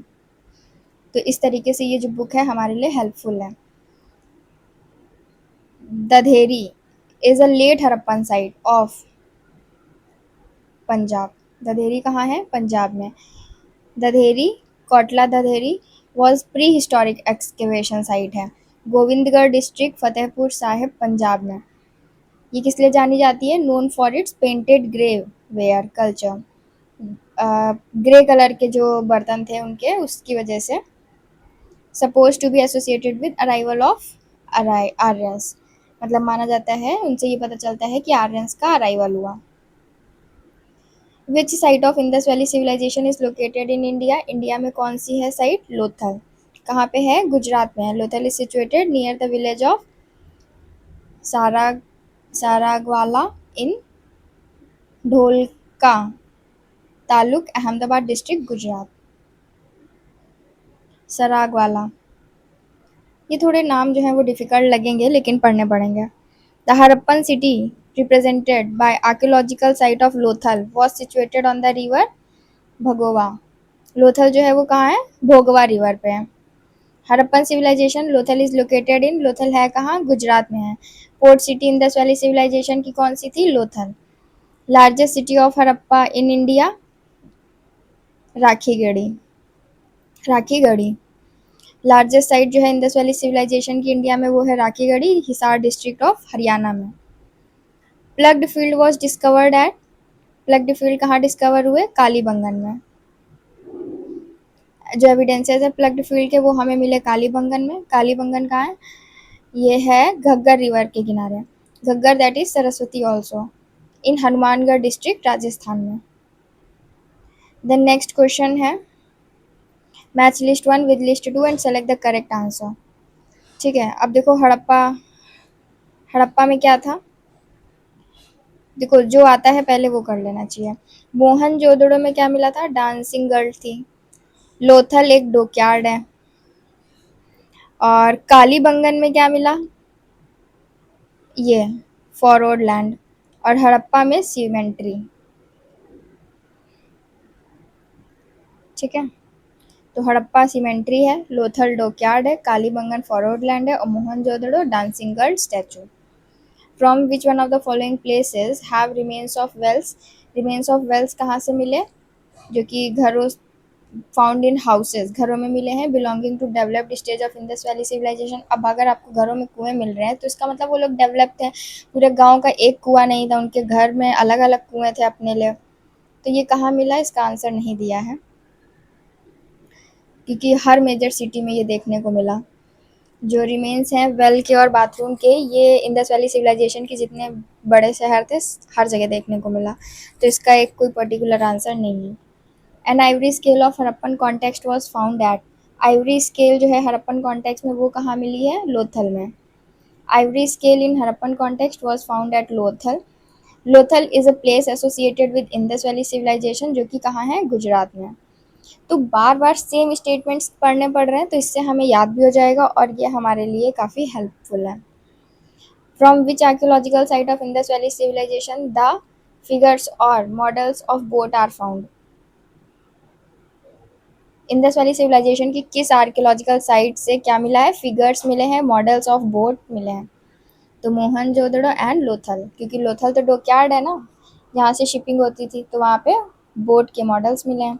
तो इस तरीके से ये जो बुक है हमारे लिए हेल्पफुल है। Dadheri is a late Harappan site of Punjab. Dadheri कहाँ है? पंजाब में। Dadheri, Kotla Dadheri was pre historic excavation site है, गोविंदगढ़ डिस्ट्रिक्ट फतेहपुर साहिब पंजाब में। ये किस लिए जानी जाती है? Known for its painted grey ware culture. Grey colour के जो बर्तन थे उनके, उसकी वजह से। Suppose to be associated with arrival of Aryans, मतलब माना जाता है, उनसे ये पता चलता है कि आर्यंस का अराइवल हुआ। Which site of Indus valley civilisation is located in India? India में कौन सी है साइट? लोथल। कहाँ पे है? गुजरात में है। Lothal is situated near the village of सारा सारागवाला इन ढोलका तालुक, अहमदाबाद डिस्ट्रिक्ट, गुजरात। सरागवाला, ये थोड़े नाम जो हैं वो डिफिकल्ट लगेंगे लेकिन पढ़ने पड़ेंगे। The Harappan city represented by archaeological site of Lothal was situated on the river Bhogava. Lothal जो है वो कहाँ है? भोगवा रिवर पे है। Harappan civilisation, Lothal is located in, Lothal है कहाँ? गुजरात में है। Port city Indus valley civilisation की कौन सी थी? Lothal. Largest city of Harappa in India? Rakhigarhi, Rakhigarhi. Largest site जो है इंडस वैली सिविलाइजेशन की इंडिया में वो है राखीगढ़ी, हिसार डिस्ट्रिक्ट ऑफ हरियाणा में। Ploughed field was discovered at, ploughed field कहाँ डिस्कवर हुए? कालीबंगन में। जो एविडेंसेस है प्लग्ड फील्ड के वो हमें मिले कालीबंगन में। कालीबंगन कहाँ है? ये है घग्गर रिवर के किनारे। Ghaggar that is Saraswati also, in Hanumangarh district Rajasthan में। देन नेक्स्ट क्वेश्चन है, match list 1 with list 2 and select the correct answer. ठीक है, अब देखो हड़प्पा, हड़प्पा में क्या था? देखो जो आता है पहले वो कर लेना चाहिए। मोहनजोदड़ो में क्या मिला था? डांसिंग गर्ल थी। लोथल एक डॉकयार्ड है। और कालीबंगन में क्या मिला? ये फॉरवर्ड लैंड, और हड़प्पा में सीमेंट्री। ठीक है, तो हड़प्पा सीमेंट्री है, लोथल डॉकयार्ड है, कालीबंगन फॉरवर्ड लैंड है, और Mohenjodaro dancing girl statue. From which one of the following places have remains of wells? Remains of wells कहाँ से मिले? जो कि घरों, फाउंड इन हाउसेज, घरों में मिले हैं, belonging to developed stage of Indus valley civilisation. अब अगर आपको घरों में कुएं मिल रहे हैं तो इसका मतलब वो लोग डेवलप्ड हैं। पूरे गांव का एक कुआं नहीं था, उनके घर में अलग अलग कुएं थे अपने लिए। तो ये कहाँ मिला, इसका आंसर नहीं दिया है, क्योंकि हर मेजर सिटी में ये देखने को मिला। जो रिमेन्स हैं वेल के और बाथरूम के, ये इंडस वैली सिविलाइजेशन के जितने बड़े शहर थे हर जगह देखने को मिला। तो इसका एक कोई पर्टिकुलर आंसर नहीं है। An ivory scale of Harappan context was found at? Ivory scale जो है हड़प्पन कॉन्टेक्स्ट में वो कहाँ मिली है? लोथल में। Ivory scale in Harappan context was found at Lothal. Lothal is a place associated with Indus valley civilisation, जो कि कहाँ है? गुजरात में। तो बार बार सेम स्टेटमेंट्स पढ़ने पड़ रहे हैं, तो इससे हमें याद भी हो जाएगा और ये हमारे लिए काफ़ी हेल्पफुल है। From which archaeological site of Indus valley civilisation the figures और models of boat are found? Indus valley civilisation की किस आर्कियोलॉजिकल साइट से क्या मिला है? फिगर्स मिले हैं, मॉडल्स ऑफ बोट मिले हैं। तो मोहनजोदड़ो एंड लोथल, क्योंकि लोथल तो डॉकयार्ड है ना, जहाँ से शिपिंग होती थी, तो वहाँ पे बोट के मॉडल्स मिले हैं।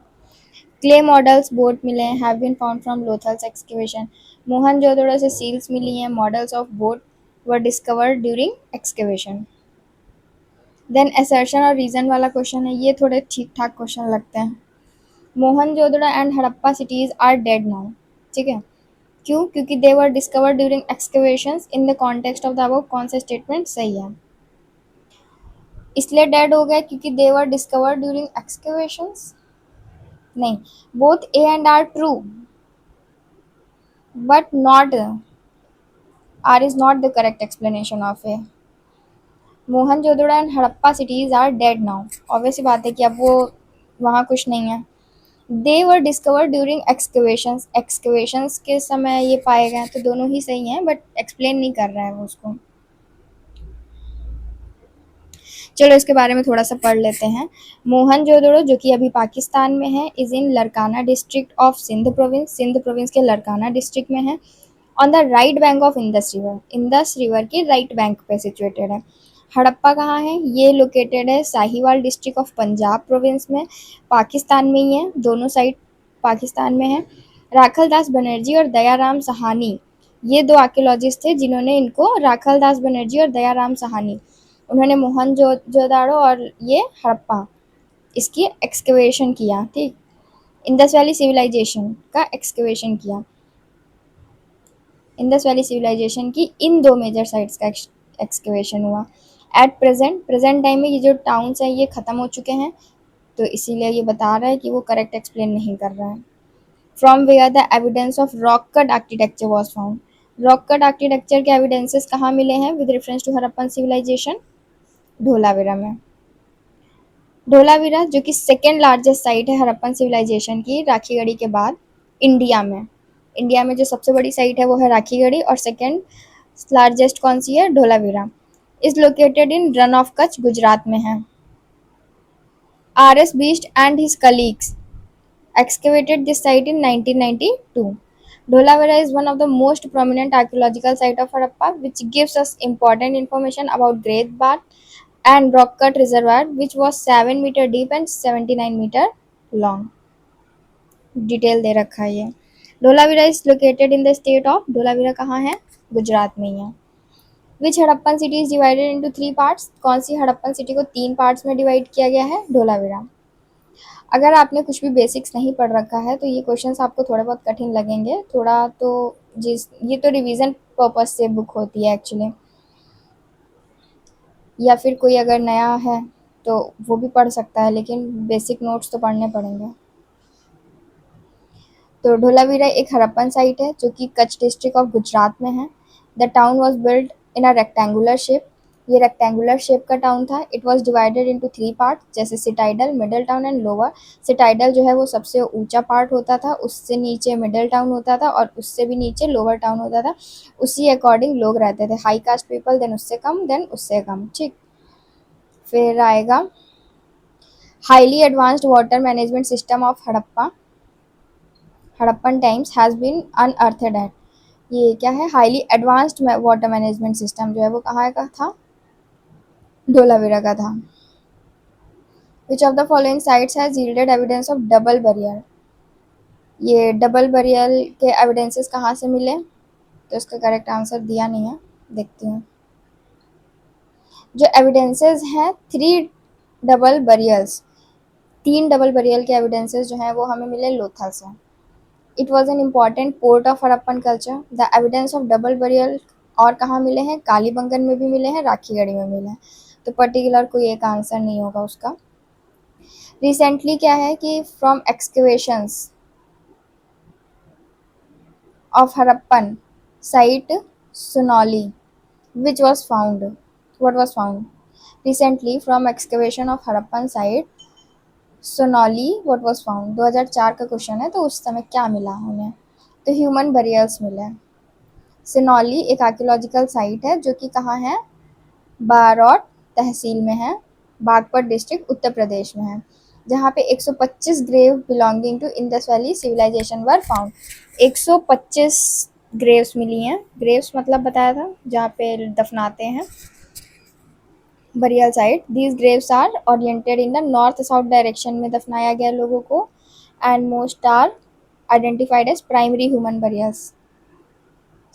क्ले मॉडल्स बोट मिले हैं, have been found from Lothal's excavation. Mohenjodaro से सील्स मिली हैं, models of boat were discovered during excavation. Then assertion और रीजन वाला क्वेश्चन है, ये थोड़े ठीक ठाक क्वेश्चन लगते हैं। Mohenjodaro and Harappa cities are dead now. ठीक है, क्यों? क्योंकि they were discovered during excavations in the context of the above कौन सा स्टेटमेंट सही है? इसलिए डेड हो गया क्योंकि they were discovered during excavations? नहीं, both A and R true, but not R is not the correct explanation of A. Mohenjodaro and Harappa cities are dead now, obvious सी बात है कि अब वो वहाँ कुछ नहीं है। They were discovered during excavations, excavations के समय ये पाए गए, तो दोनों ही सही हैं, बट एक्सप्लेन नहीं कर रहा है वो उसको। चलो इसके बारे में थोड़ा सा पढ़ लेते हैं। मोहनजोदड़ो जो कि अभी पाकिस्तान में है, is in Larkana district of Sindh province, Sindh province के लरकाना डिस्ट्रिक्ट में है। On the right bank of Indus river, Indus river के राइट बैंक पे सिचुएटेड है। हड़प्पा कहाँ है? ये लोकेटेड है Sahiwal district of Punjab province में, पाकिस्तान में ही है, दोनों साइड पाकिस्तान में है। राखल दास बनर्जी और दयाराम सहानी, ये दो आर्कियोलॉजिस्ट थे जिन्होंने इनको, राखल दास बनर्जी और दयाराम सहानी, उन्होंने मोहनजोदड़ो और ये हड़प्पा इसकी एक्सकवेशन किया। ठीक, इंडस वैली सिविलाइजेशन का एक्सकवेशन किया। इंडस वैली सिविलाइजेशन की इन दो मेजर साइट्स का एक्सकवेशन हुआ। एट प्रेजेंट, प्रेजेंट टाइम में ये जो टाउन्स हैं ये ख़त्म हो चुके हैं, तो इसीलिए ये बता रहा है कि वो करेक्ट एक्सप्लेन नहीं कर रहा है। From where the evidence of rock cut architecture was found? Rock cut architecture के एविडेंसेस कहाँ मिले हैं with reference to Harappan civilisation? Dholavira में। धोलावीरा जो कि सेकेंड लार्जेस्ट साइट है हड़प्पन सिविलाइजेशन की राखीगढ़ी के बाद इंडिया में। इंडिया में जो सबसे बड़ी साइट है वो है राखीगढ़ी, और सेकेंड लार्जेस्ट कौन सी है? Dholavira. Is located in run of Kutch, Gujarat में है। R S beast and his colleagues excavated this site in 1992. Dholavira is one of the most prominent archaeological site of Harappa, which gives us important information about Great Bath and Rock Cut Reservoir, which was 7 meter deep and 79 meter long. Detail दे रखा है ये। Dholavira is located in the state of, Dholavira कहाँ है? गुजरात में ही है। Which Harappan city is divided into 3 parts? कौन सी हड़प्पन सिटी को 3 पार्ट्स में डिवाइड किया गया है? धोलावीरा। अगर आपने कुछ भी बेसिक्स नहीं पढ़ रखा है तो ये क्वेश्चंस आपको थोड़े बहुत कठिन लगेंगे, थोड़ा तो जिस ये तो रिवीजन पर्पस से बुक होती है एक्चुअली, या फिर कोई अगर नया है तो वो भी पढ़ सकता है, लेकिन बेसिक नोट्स तो पढ़ने पड़ेंगे। तो धोलावीरा एक हड़प्पन साइट है जो कि कच्छ डिस्ट्रिक्ट ऑफ गुजरात में है। The town was built in a rectangular shape, ये रेक्टेंगुलर शेप का टाउन था। It was divided into three part, जैसे citadel, middle town and lower. Citadel जो है वो सबसे ऊंचा पार्ट होता था, उससे नीचे मिडल टाउन होता था और उससे भी नीचे लोअर टाउन होता था। उसी अकॉर्डिंग लोग रहते थे, हाई कास्ट पीपल, देन उससे कम, देन उससे कम। ठीक, फिर आएगा highly advanced water management system of Harappa, Harappan times has been unearthed at. ये क्या है? Highly advanced water management system जो है वो कहाँ का था? धोलावीरा का था। Which of the following sites has yielded evidence of double burial? ये डबल बरियल के एविडेंसेस कहाँ से मिले? तो इसका करेक्ट आंसर दिया नहीं है, देखती हूँ। जो एविडेंसेस हैं थ्री डबल बरियल्स, तीन डबल बरियल के एविडेंसेस जो हैं वो हमें मिले लोथल से। It was an important port of Harappan culture. The evidence of double burial और कहाँ मिले हैं? कालीबंगन में भी मिले हैं, राखीगढ़ी में मिले हैं। तो पर्टिकुलर कोई एक आंसर नहीं होगा उसका। रिसेंटली क्या है कि from excavations of Harappan site Sonali, which was found. What was found? Recently, from excavation of Harappan site Sonali, what was found? 2004 का क्वेश्चन है, तो उस समय क्या मिला उन्हें? तो ह्यूमन बरियर्स मिले। सिनौली एक आर्कियोलॉजिकल साइट है जो कि कहाँ है? बारोट तहसील में है, बागपत डिस्ट्रिक्ट उत्तर प्रदेश में है, जहाँ पे 125 grave belonging to Indus valley civilisation were found. 125 graves मिली हैं। ग्रेव्स मतलब बताया था जहाँ पे दफनाते हैं, burial site. These graves are oriented in the north south direction में दफनाया गया लोगों को, and most are identified as primary human burials.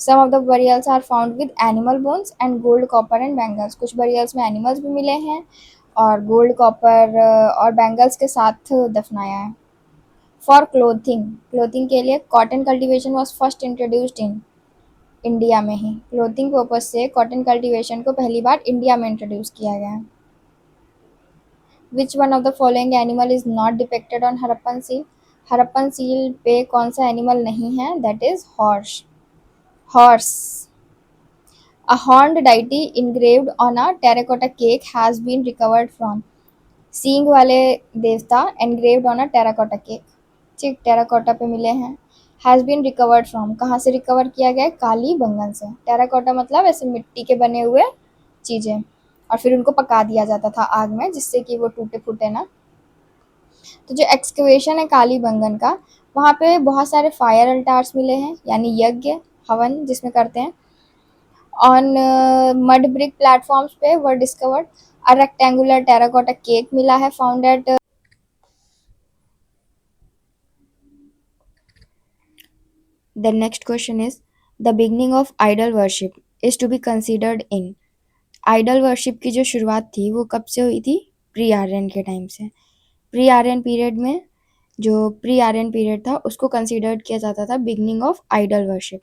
Some of the burials are found with animal bones and gold, copper and bangles. कुछ burials में animals भी मिले हैं और गोल्ड, कॉपर और बैंगल्स के साथ दफनाया है। फॉर क्लोथिंग, क्लोथिंग के लिए cotton cultivation was first introduced in India में ही। क्लोथिंग पर्पज से कॉटन कल्टीवेशन को पहली बार इंडिया में इंट्रोड्यूस किया गया है। Which one of the following animal is not depicted on Harappan seal? Harappan seal पे कौन सा एनिमल नहीं है? That is horse. Horse. A horned deity engraved on a terracotta cake has been recovered from। सींग वाले देवता engraved on a terracotta cake, ठीक, terracotta पे मिले हैं। हैज़ बीन रिकवर्ड फ्रॉम, कहाँ से रिकवर किया गया? कालीबंगन से। टेराकोटा मतलब ऐसे मिट्टी के बने हुए चीज़ें, और फिर उनको पका दिया जाता था आग में जिससे कि वो टूटे फूटे ना। तो जो एक्सकवेशन है कालीबंगन का, वहाँ पे बहुत सारे फायर अल्टार्स मिले हैं, यानी यज्ञ हवन जिसमें करते हैं। ऑन मड ब्रिक प्लेटफॉर्म्स पे were discovered. A rectangular terracotta cake मिला है found at. The next question is the beginning of idol worship is to be considered in. Idol worship की जो शुरुआत थी वो कब से हुई थी? प्री आर्यन के टाइम से। प्री आर्यन पीरियड में, जो प्री आर्यन पीरियड था उसको कंसिडर्ड किया जाता था बिगनिंग ऑफ आइडल वर्शिप।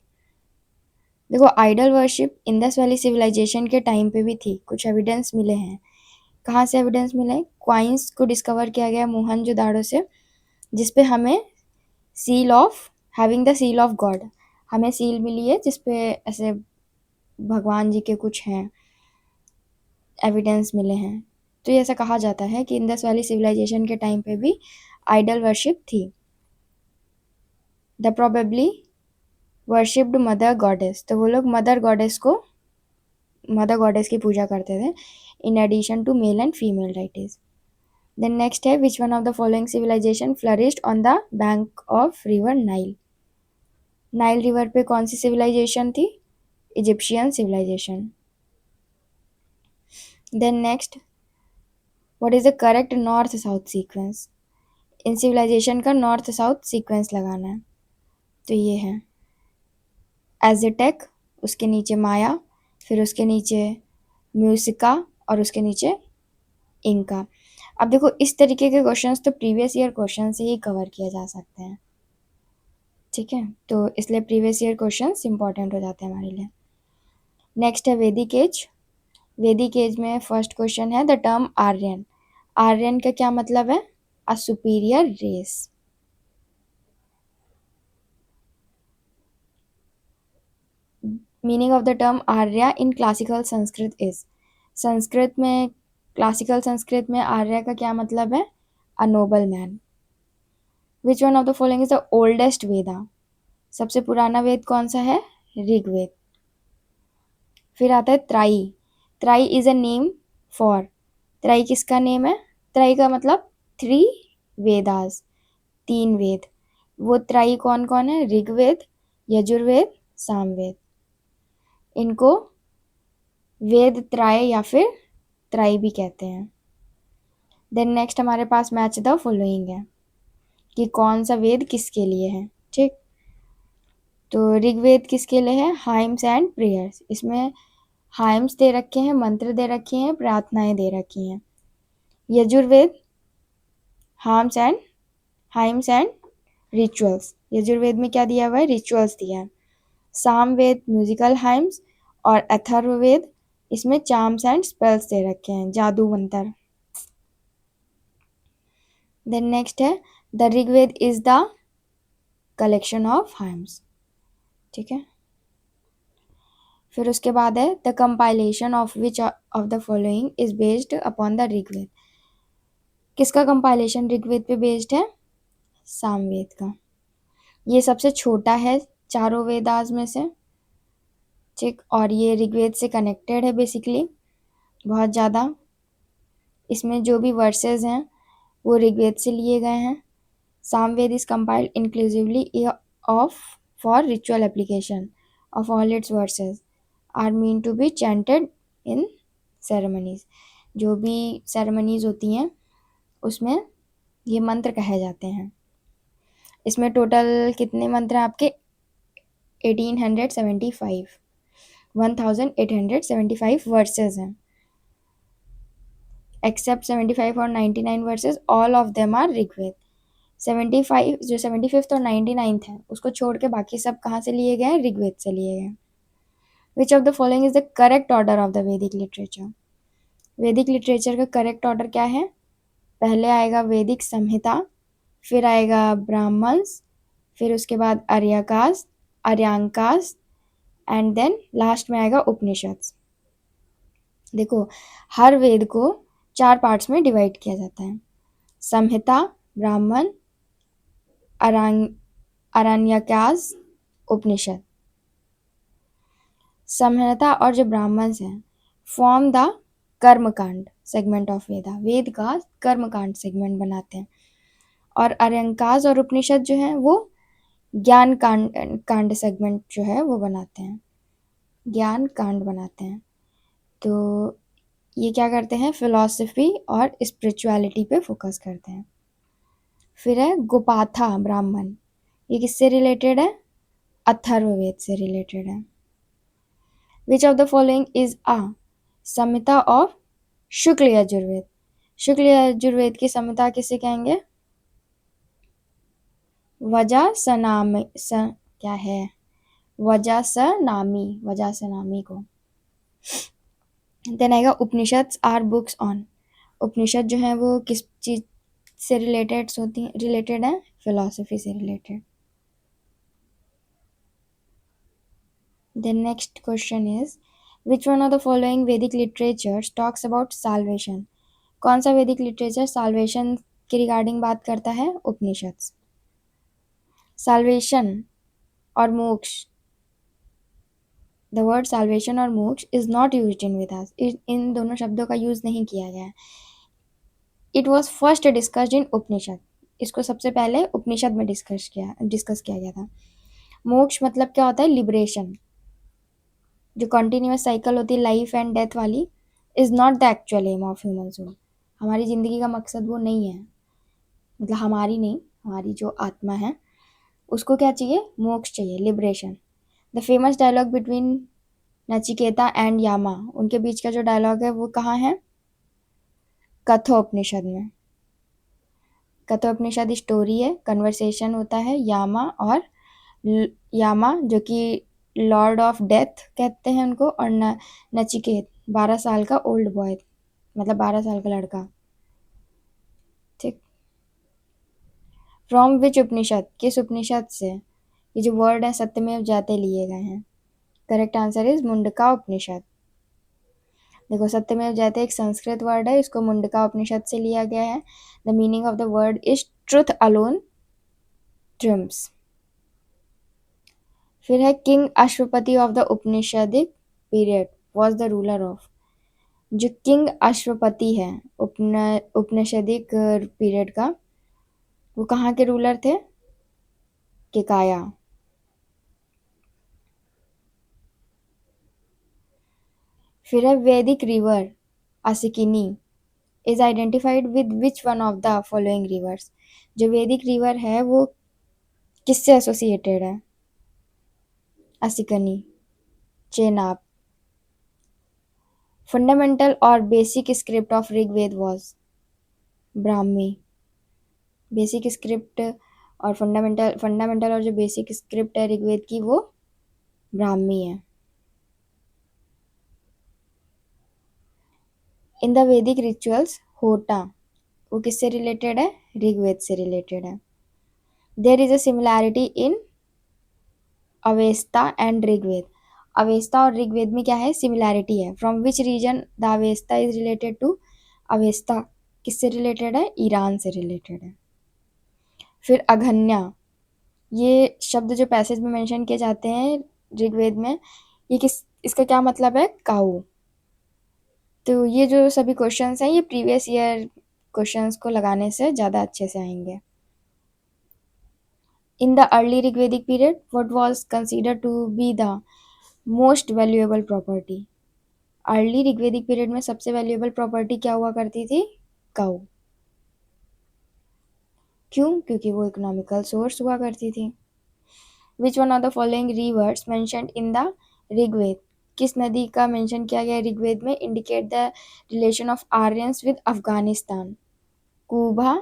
देखो, idol worship Indus valley civilisation के टाइम पे भी थी, कुछ एविडेंस मिले हैं। कहाँ से एविडेंस मिले? क्वाइंस को डिस्कवर किया गया मोहनजोदाड़ो से, जिसपे हमें seal of having the seal of God, हमें सील मिली है जिसपे ऐसे भगवान जी के कुछ हैं, एविडेंस मिले हैं। तो ये ऐसा कहा जाता है कि इंडस वैली सिविलाइजेशन के टाइम पे भी आइडल वर्शिप थी। They probably worshipped mother goddess, तो वो लोग मदर गॉडेस की पूजा करते थे, in addition to male and female deities. Then next है which one of the following civilisation flourished on the bank of river Nile? Nile river पे कौन सी सिविलाइजेशन थी? Egyptian civilisation. Then next, what is the correct north south sequence? In civilisation का north south sequence लगाना है। तो ये है एज़टेक, उसके नीचे माया, फिर उसके नीचे म्यूसिका और उसके नीचे इंका। अब देखो, इस तरीके के क्वेश्चंस तो प्रीवियस ईयर क्वेश्चन से ही कवर किए जा सकते हैं, ठीक है, तो इसलिए प्रीवियस ईयर क्वेश्चंस इंपॉर्टेंट हो जाते हैं हमारे लिए। नेक्स्ट है वैदिक एज। वैदिक एज में फर्स्ट क्वेश्चन है द टर्म आर्यन। आर्यन का क्या मतलब है? A superior race. Meaning of the term Arya in classical Sanskrit is. Sanskrit में, क्लासिकल संस्कृत में आर्य का क्या मतलब है? A noble man. Which one of the following is the oldest Veda? सबसे पुराना वेद कौन सा है? ऋग्वेद। फिर आता है त्राई। त्राई इज अ नेम फॉर, त्राई किसका नेम है? त्राई का मतलब थ्री वेदास, तीन वेद। वो त्राई कौन कौन है? ऋग्वेद, यजुर्वेद, सामवेद। इनको वेद त्राय या फिर त्राई भी कहते हैं। देन नेक्स्ट हमारे पास मैच द फॉलोइंग है कि कौन सा वेद किसके लिए है। ठीक, तो ऋग्वेद किसके लिए है? Hymns and prayers. इसमें हाइम्स दे रखे हैं, मंत्र दे रखे हैं, प्रार्थनाएं दे रखी हैं। Yajurveda hymns and rituals. Yajurveda में क्या दिया हुआ है? रिचुअल्स दिया है। सामवेद म्यूजिकल हाइम्स, और अथर्ववेद इसमें चार्म्स एंड स्पेल्स दे रखे हैं, जादू मंत्र। देन नेक्स्ट है the Rigveda is the collection of hymns. ठीक है, फिर उसके बाद है the compilation of which of the following is based upon the Rigveda. किसका कंपाइलेशन ऋग्वेद पे बेस्ड है? सामवेद का। ये सबसे छोटा है चारों वेदास में से। ठीक, और ये ऋग्वेद से कनेक्टेड है बेसिकली बहुत ज़्यादा। इसमें जो भी वर्सेस हैं वो ऋग्वेद से लिए गए हैं। Samaveda is compiled inclusively of for ritual application of all its verses are meant to be chanted in ceremonies। जो भी सेरेमनीज होती हैं उसमें ये मंत्र कहे जाते हैं। इसमें टोटल कितने मंत्र हैं आपके? 1875 1875 वर्सेस हैं। एक्सेप्ट 75 और 99 verses, all of them are Rigveda. 75 जो 75th और 99th है उसको छोड़ के बाकी सब कहाँ से लिए गए हैं? ऋग्वेद से लिए गए। विच of the following is the correct order of the वैदिक लिटरेचर? वैदिक लिटरेचर का करेक्ट ऑर्डर क्या है? पहले आएगा वैदिक संहिता, फिर आएगा ब्राह्मण्स, फिर उसके बाद आर्यकास, आर्यांकास, एंड देन लास्ट में आएगा उपनिषद। देखो, हर वेद को 4 पार्ट्स में डिवाइड किया जाता है: संहिता, ब्राह्मण, आरण्यकास, उपनिषद। संहिता और जो ब्राह्मण्स हैं फॉर्म द कर्मकांड सेगमेंट ऑफ वेदा, वेद का कर्मकांड सेगमेंट बनाते हैं। और आर्यंकास और उपनिषद जो है वो ज्ञान कांड सेगमेंट जो है वो बनाते हैं, ज्ञान कांड बनाते हैं। तो ये क्या करते हैं? फिलॉसफी और स्पिरिचुअलिटी पे फोकस करते हैं। फिर है गोपाथा ब्राह्मण, ये किससे रिलेटेड है? अथर्ववेद से रिलेटेड है। Which of the following is a Samhita of Shukla Yajurveda? Shukla Yajurveda की संहिता किसे कहेंगे? क्या है? वजासनामी को। देन आएगा उपनिषद आर बुक्स ऑन। उपनिषद जो है वो किस चीज से रिलेटेड है? फिलॉसफी से related. Then next question is which one of the following Vedic literature talks about salvation? कौन सा वैदिक लिटरेचर साल्वेशन के रिगार्डिंग बात करता है? उपनिषद। साल्वेशन और मोक्ष, द वर्ड साल्वेशन और moksha is not used in Vedas. इन दोनों शब्दों का यूज नहीं किया गया है। It was first discussed in Upanishad. इसको सबसे पहले उपनिषद में डिस्कस किया गया था। मोक्ष मतलब क्या होता है? लिबरेशन। जो कंटिन्यूअस साइकिल होती है लाइफ एंड डेथ वाली, is not the actual aim of human soul. हमारी जिंदगी का मकसद वो नहीं है, मतलब हमारी नहीं, हमारी जो आत्मा है उसको क्या चाहिए? मोक्ष चाहिए, liberation. The famous dialogue between Nachiketa and Yama, उनके बीच का जो डायलॉग है वो कहाँ है? कठोपनिषद में। कठोपनिषद स्टोरी है, कन्वर्सेशन होता है यामा जो कि लॉर्ड ऑफ डेथ कहते हैं उनको, और नचिकेत 12 साल का ओल्ड बॉय, मतलब 12 साल का लड़का। ठीक, फ्रॉम विच उपनिषद? किस उपनिषद से ये जो वर्ड है सत्यमेव जयते लिए गए हैं? करेक्ट आंसर इज मुंडका उपनिषद। देखो, सत्यमेव जयते एक संस्कृत वर्ड है, इसको मुंडका उपनिषद से लिया गया है. The meaning of the word is truth alone TRIMS. फिर है king Ashwapati of the Upanishadic period was the ruler of. जो किंग अश्वपति है उपनिषदिक पीरियड का, वो कहाँ के रूलर थे? केकाया. फिर है Vedic river Asikni is identified with which one of the following rivers. जो वैदिक रिवर है वो किससे एसोसिएटेड है? असिकनी, चेनाब. फंडामेंटल और basic script of Rigveda was Brahmi. Basic script और फंडामेंटल और जो बेसिक स्क्रिप्ट है ऋग्वेद की वो ब्राह्मी है. इन द वैदिक रिचुअल्स होटा वो किससे रिलेटेड है? ऋग्वेद से रिलेटेड है. There is a similarity in Avesta and Rigveda. Avesta और ऋग्वेद में क्या है? सिमिलैरिटी है. From which region the Avesta is related to? Avesta किससे रिलेटेड है? ईरान से रिलेटेड है. फिर अघन्या, ये शब्द जो पैसेज में मेंशन किए जाते हैं ऋग्वेद में, ये किस इसका क्या मतलब है? काऊ. तो ये जो सभी क्वेश्चंस हैं ये प्रीवियस ईयर क्वेश्चंस को लगाने से ज़्यादा अच्छे से आएंगे. In the early Rigvedic period, what was considered to be the most valuable property? Early Rigvedic period में सबसे वैल्यूएबल प्रॉपर्टी क्या हुआ करती थी? काऊ. क्यों? क्योंकि वो इकोनॉमिकल सोर्स हुआ करती थी. Which one of the following rivers mentioned in the Rigveda. किस नदी का मेंशन किया गया ऋग्वेद में? Indicate the relation of Aryans with Afghanistan. Kubha,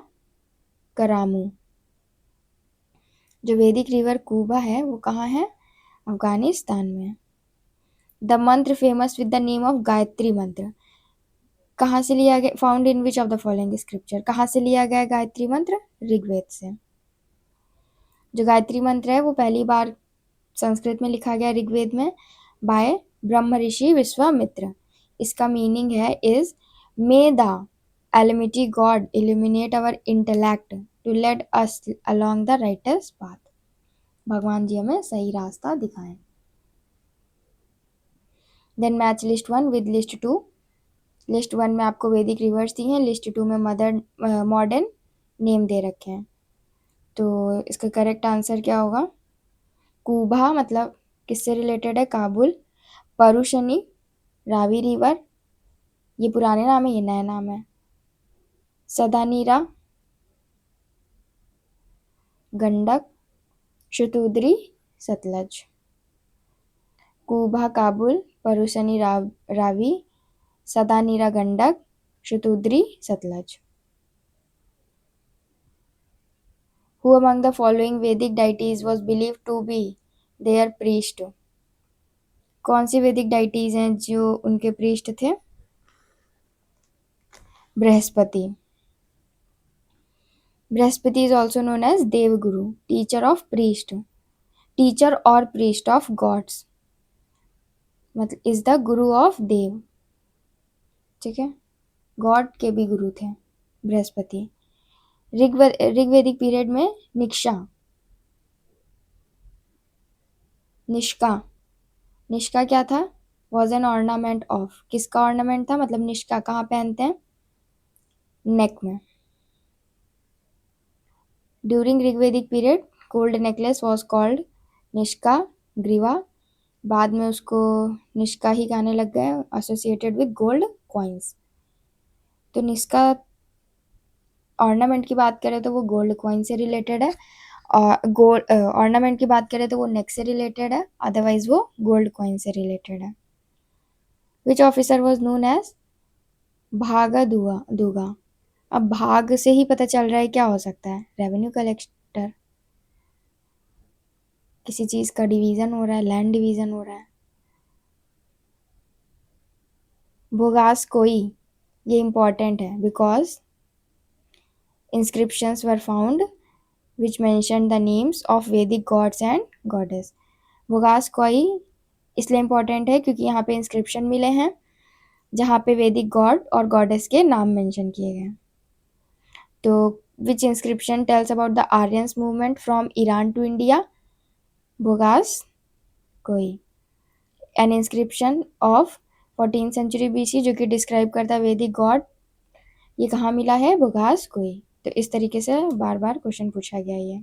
Krumu. जो वैदिक रिवर कूबा है वो कहाँ है? अफगानिस्तान में. द मंत्र famous with the name of Gayatri मंत्र कहाँ से लिया गया? Found in which of the following scripture. कहाँ से लिया गया गायत्री मंत्र? ऋग्वेद से. जो गायत्री मंत्र है वो पहली बार संस्कृत में लिखा गया ऋग्वेद में बाय ब्रह्म ऋषि विश्वामित्र. इसका मीनिंग है is may the almighty god illuminate our intellect to lead us along the rightest path. भगवान जी हमें सही रास्ता दिखाएं. Then match list 1 with list 2. List 1 में आपको वैदिक रिवर्स दी हैं, लिस्ट 2 में मॉडर्न नेम दे रखे हैं. तो इसका करेक्ट आंसर क्या होगा? कूबा मतलब किससे रिलेटेड है? काबुल. परुशनी, रावी रिवर, ये पुराने नाम है, ये नया नाम है. Sadanira, Gandak, Shatudri, Sutlej. Cuba Kabul, परुशनी Ravi, Sadanira Gandak, Shatudri Sutlej. Who among the following Vedic deities was believed to be their priest? कौन सी वैदिक डाइटीज हैं जो उनके प्रीस्ट थे? Brihaspati. Brihaspati is also known as Devguru, teacher of priest, teacher और प्रीस्ट ऑफ गॉड्स, मतलब is the guru of Dev. ठीक है, गॉड के भी गुरु थे बृहस्पति. ऋग्वेदिक पीरियड में निष्का क्या था? Was an ornament of. किसका ऑर्नामेंट था? मतलब निष्का कहाँ पहनते हैं? नेक में. During Rigvedic period gold necklace was called Nishka ग्रीवा. बाद में उसको निष्का ही कहने लग गए, एसोसिएटेड विद गोल्ड कॉइन्स. तो निष्का ऑर्नामेंट की बात करें तो वो गोल्ड कॉइन से रिलेटेड है, और गोल्ड ऑर्नामेंट की बात करें तो वो नेक से रिलेटेड है, अदरवाइज वो गोल्ड कॉइन से रिलेटेड है. विच ऑफिसर वॉज नोन एज भागा दुगा. अब भाग से ही पता चल रहा है क्या हो सकता है? Revenue collector. किसी चीज का डिवीजन हो रहा है, लैंड डिवीजन हो रहा है. भोगास कोई, ये इंपॉर्टेंट है because inscriptions were found which mentioned the names of Vedic gods and goddess. भोगास कोई इसलिए इंपॉर्टेंट है क्योंकि यहाँ पे इंस्क्रिप्शन मिले हैं जहाँ पे वैदिक गॉड और गॉडेस के नाम मेंशन किए गए। तो which inscription tells about the Aryans movement from Iran to India? Boghazkoi. An inscription of 14th century BC जो कि डिस्क्राइब करता है वैदिक गॉड, ये कहाँ मिला है? भोगास कोई। तो इस तरीके से बार बार क्वेश्चन पूछा गया ये।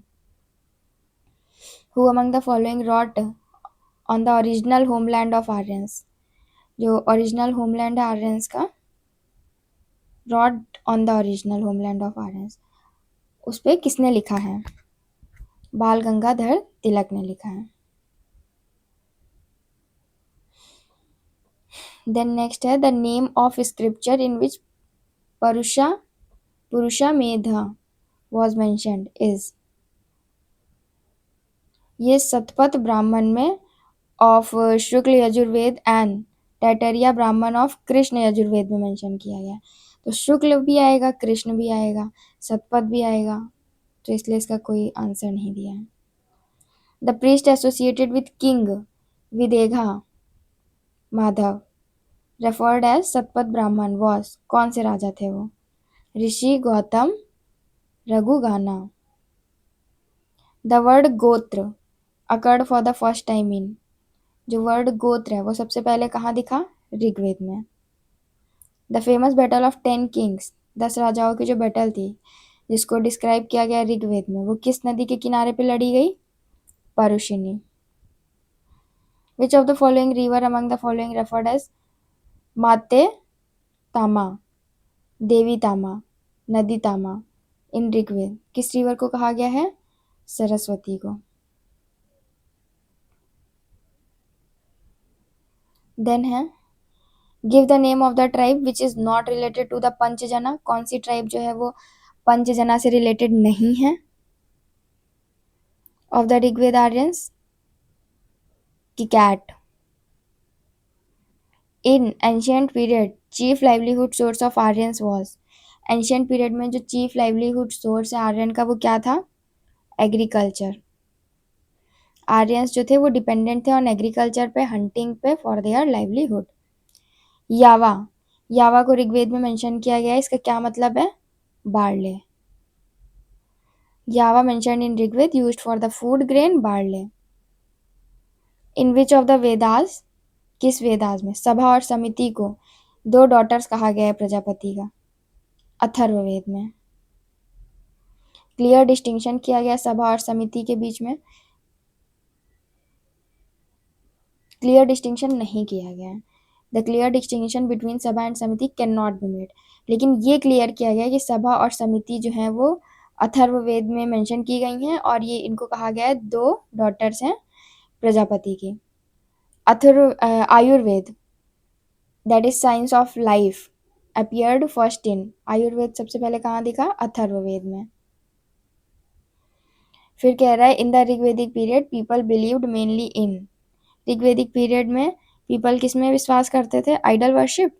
Who among the following wrote on the original homeland of Aryans? जो ओरिजिनल होमलैंड है आर्यंस का, wrote on the original homeland of Aryans, उस पर किसने लिखा है? बाल गंगाधर तिलक ने लिखा है। देन नेक्स्ट है द नेम ऑफ स्क्रिप्चर इन विच परुषा पुरुषा मेधा वॉज मैंशनड इज? ये सतपथ ब्राह्मण में ऑफ शुक्ल यजुर्वेद एंड टैटरिया ब्राह्मण ऑफ कृष्ण यजुर्वेद में मेंशन किया गया। तो शुक्ल भी आएगा, कृष्ण भी आएगा, सतपथ भी आएगा, तो इसलिए इसका कोई आंसर नहीं दिया है। The priest associated with king Videgha Madhava referred as Shatapatha Brahmana was, कौन से राजा थे वो? Rishi Gautam, Rahugana. The word gotra occurred for the first time in, जो वर्ड गोत्र है वो सबसे पहले कहाँ दिखा? ऋग्वेद में। The famous battle of 10 Kings, 10 राजाओं की जो बैटल थी जिसको डिस्क्राइब किया गया ऋग्वेद में, वो किस नदी के किनारे पे लड़ी गई? Parushni. Which of the following river among the following referred as Matetama, देवी तामा, नदी तामा इन ऋग्वेद? किस रिवर को कहा गया है? सरस्वती को। देन है give the name of the tribe which is not related to the Panchajana, कौन सी ट्राइब जो है वो पंचजना से रिलेटेड नहीं है ऑफ द ऋग्वेद आर्यंस? की कैट। In ancient period chief livelihood source of Aryans was, ancient period में जो चीफ लाइवलीहुड सोर्स है आर्यन का वो क्या था? एग्रीकल्चर। आर्यंस जो थे वो डिपेंडेंट थे ऑन एग्रीकल्चर पे, हंटिंग पे फॉर देयर लाइवलीहुड। यावा, यावा को ऋग्वेद में मेंशन किया गया है, इसका क्या मतलब है? Barley. Yava mention in Rigveda used for the food grain barley. In which of the Vedas, किस वेदास में सभा और समिति को दो डॉटर्स कहा गया है प्रजापति का? अथर्ववेद में। क्लियर डिस्टिंक्शन किया गया सभा और समिति के बीच में? क्लियर डिस्टिंक्शन नहीं किया गया है। द क्लियर डिस्टिंक्शन बिटवीन सभा एंड समिति कैन नॉट बी मेड, लेकिन ये क्लियर किया गया कि सभा और समिति जो है वो अथर्ववेद में मेंशन की गई हैं और ये इनको कहा गया है दो डॉटर्स हैं प्रजापति की। Ayurveda that is science of life appeared first in, Ayurveda सबसे पहले कहाँ दिखा? अथर्ववेद में। फिर कह रहा है in the Rigvedic period people believed mainly in, Rigvedic period में पीपल किस में विश्वास करते थे? Idol worship?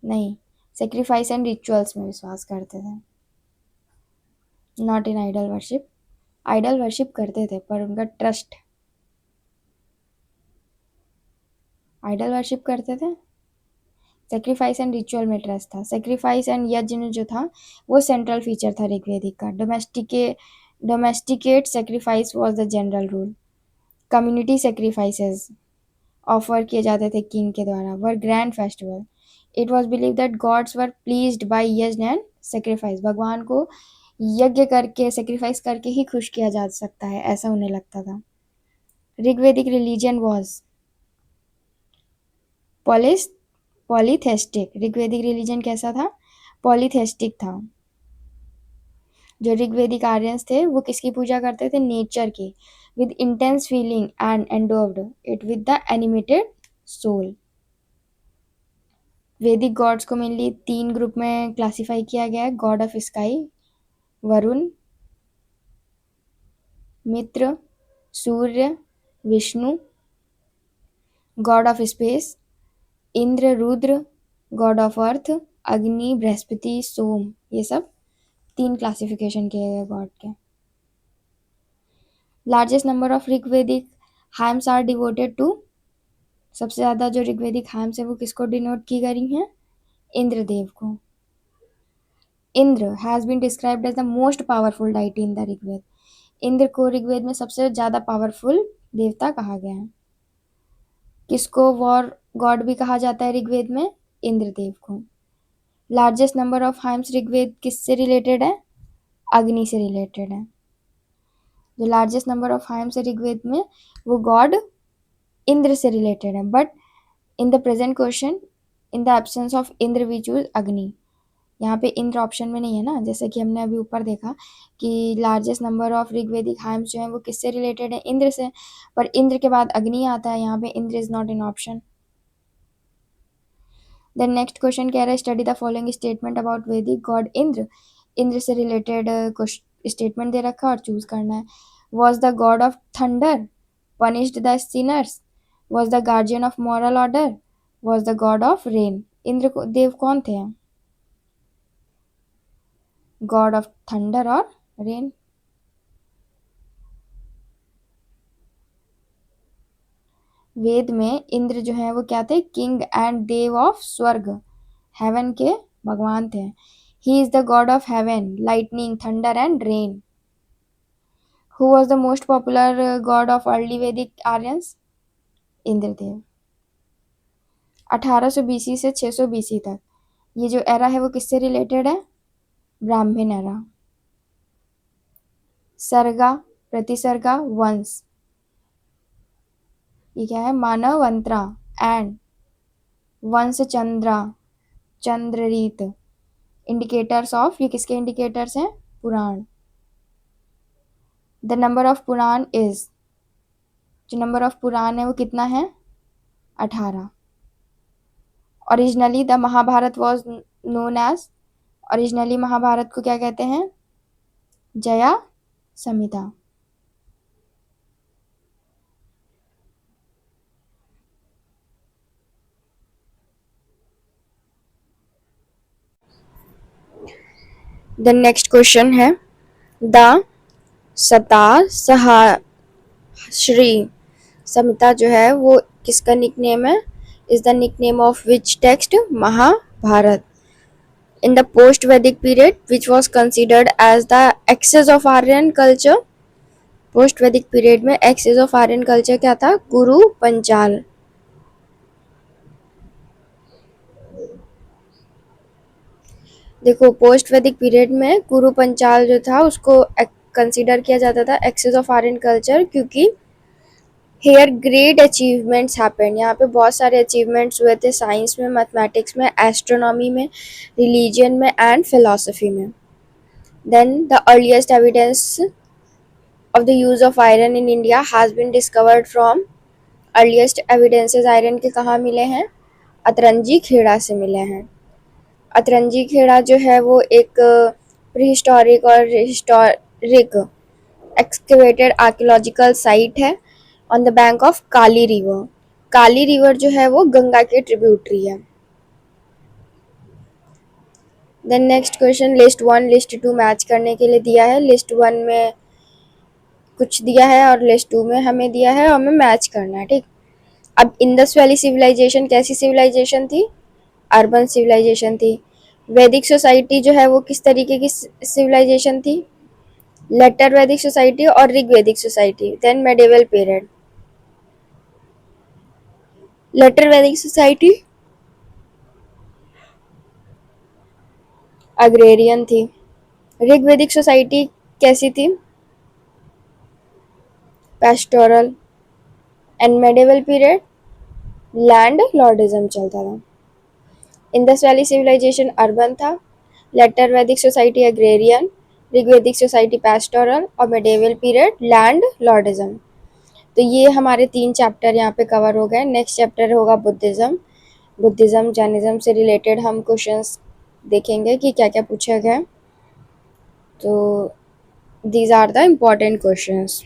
नहीं, सेक्रीफाइस एंड रिचुअल्स में विश्वास करते थे, not in idol worship. Idol worship करते थे पर उनका ट्रस्ट, आइडल वर्शिप करते थे, सेक्रीफाइस एंड रिचुअल में ट्रस्ट था। सेक्रीफाइस एंड यज्ञ जो था वो सेंट्रल फीचर था ऋग्वेदिक का। Domesticate sacrifice was the general rule. Community sacrifices offer किए जाते थे किंग के द्वारा, were grand festival. It was believe that gods were pleased by yajna and sacrifice, भगवान को यज्ञ करके सेक्रीफाइस करके ही खुश किया जा सकता है, ऐसा उन्हें लगता था। ऋग्वेदिक रिलीजन वॉज पॉलीथेस्टिक, ऋग्वेदिक रिलीजन कैसा था? पॉलीथेस्टिक था। जो ऋग्वेदिक आर्यंस थे वो किसकी पूजा करते थे? नेचर की, with intense feeling and endowed it with the animated soul. Vedic gods को मेनली 3 ग्रुप में क्लासिफाई किया गया है, god of sky Varuna, Mitra Surya Vishnu, god of space Indra Rudra, god of earth Agni Brihaspati सोम, ये सब 3 क्लासिफिकेशन किए गए गॉड के। Largest number of Rigvedic hymns are devoted to सबसे ज़्यादा जो ऋग्वेदिक हाइम्स है वो किसको डिनोट की गई हैं? इंद्रदेव को। Indra has been described as the most powerful deity in the Rigveda. Indra को ऋग्वेद में सबसे ज़्यादा पावरफुल देवता कहा गया है। किसको वॉर गॉड भी कहा जाता है ऋग्वेद में? इंद्रदेव को। Largest number of hymns Rigveda किससे रिलेटेड है? अग्नि से रिलेटेड है। जो लार्जेस्ट नंबर ऑफ हाइम्स है ऋग्वेद में वो गॉड इंद्र से रिलेटेड है, but in the present question in the absence of Indra we choose Agni. यहाँ पे इंद्र ऑप्शन में नहीं है ना, जैसे कि हमने अभी ऊपर देखा कि largest number of Rigvedic hymns जो है वो किससे रिलेटेड है? इंद्र से, पर इंद्र के बाद अग्नि आता है, यहाँ पे Indra is not in option. Then next question कह रहा है study the following statement about Vedic god Indra. Indra से रिलेटेड स्टेटमेंट दे रखा है और चूज करना है। Was the god of thunder, punished the sinners, was the guardian of moral order, was the god of rain. Indra Dev कौन थे? गॉड ऑफ थंडर और rain. Veda में इंद्र जो है वो क्या थे? King and Dev of Swarg, heaven के भगवान थे। He is the god of heaven, lightning, thunder and rain. Who was the most popular god of early Vedic Aryans? Indradev. 1800 BC से 600 बीसी तक ये जो एरा है वो किससे रिलेटेड है? ब्राह्मण एरा। सर्गा, प्रतिसर्गा, वंश, ये क्या है? मानवंतरा एंड वंश चंद्रा, चंद्ररीत। इंडिकेटर्स ऑफ, ये किसके इंडिकेटर्स हैं? Puran. The number of Puran is, जो नंबर ऑफ पुराण है वो कितना है? 18। Originally the Mahabharat was known as, originally Mahabharat को क्या कहते हैं? Jaya Samhita. The next question है द सता सहाश्री संहिता जो है वो किसका निकनेम है? Is the nickname of which text? Mahabharat. In the post-Vedic period, which was considered as the axis of Aryan culture, post-Vedic period में axis of Aryan culture क्या था? गुरु पंचाल। देखो पोस्ट वैदिक पीरियड में गुरु पंचाल जो था उसको कंसिडर किया जाता था एक्सेस ऑफ आर्यन कल्चर, क्योंकि हेयर ग्रेट अचीवमेंट्स हैपन, यहाँ पे बहुत सारे अचीवमेंट्स हुए थे साइंस में, मैथमेटिक्स में, एस्ट्रोनॉमी में, रिलीजन में एंड फिलोसफी में। Then the earliest evidence of the use of iron in India has been discovered from, earliest evidences iron के कहाँ मिले हैं? अतरंजी खेड़ा से मिले हैं। अतरंजी खेड़ा जो है वो एक प्रीहिस्टोरिक और हिस्टोरिक एक्सकेवेटेड आर्कियोलॉजिकल साइट है on the bank of Kali river. Kali river जो है वो गंगा के ट्रिब्यूटरी है। Then next question list 1 list 2 match करने के लिए दिया है। लिस्ट 1 में कुछ दिया है और लिस्ट 2 में हमें दिया है और हमें मैच करना है, ठीक। अब इंडस वैली सिविलाइजेशन कैसी सिविलाइजेशन थी? अर्बन सिविलाइजेशन थी। वैदिक सोसाइटी जो है वो किस तरीके की सिविलाइजेशन थी? लेटर वैदिक सोसाइटी और Rig Vedic society. Then medieval period, later Vedic society agrarian थी। ऋग वैदिक सोसाइटी कैसी थी? Pastoral. And medieval period land lordism चलता था। इंडस वैली सिविलाइजेशन अर्बन था, later Vedic society agrarian, Rigvedic society pastoral और मेडिवल पीरियड लैंड लॉर्डिज्म। तो ये हमारे 3 चैप्टर यहाँ पे कवर हो गए। नेक्स्ट चैप्टर होगा बुद्धिज्म। बुद्धिज्म जैनिज्म से रिलेटेड हम क्वेश्चंस देखेंगे कि क्या क्या पूछा गया। तो these are the important questions.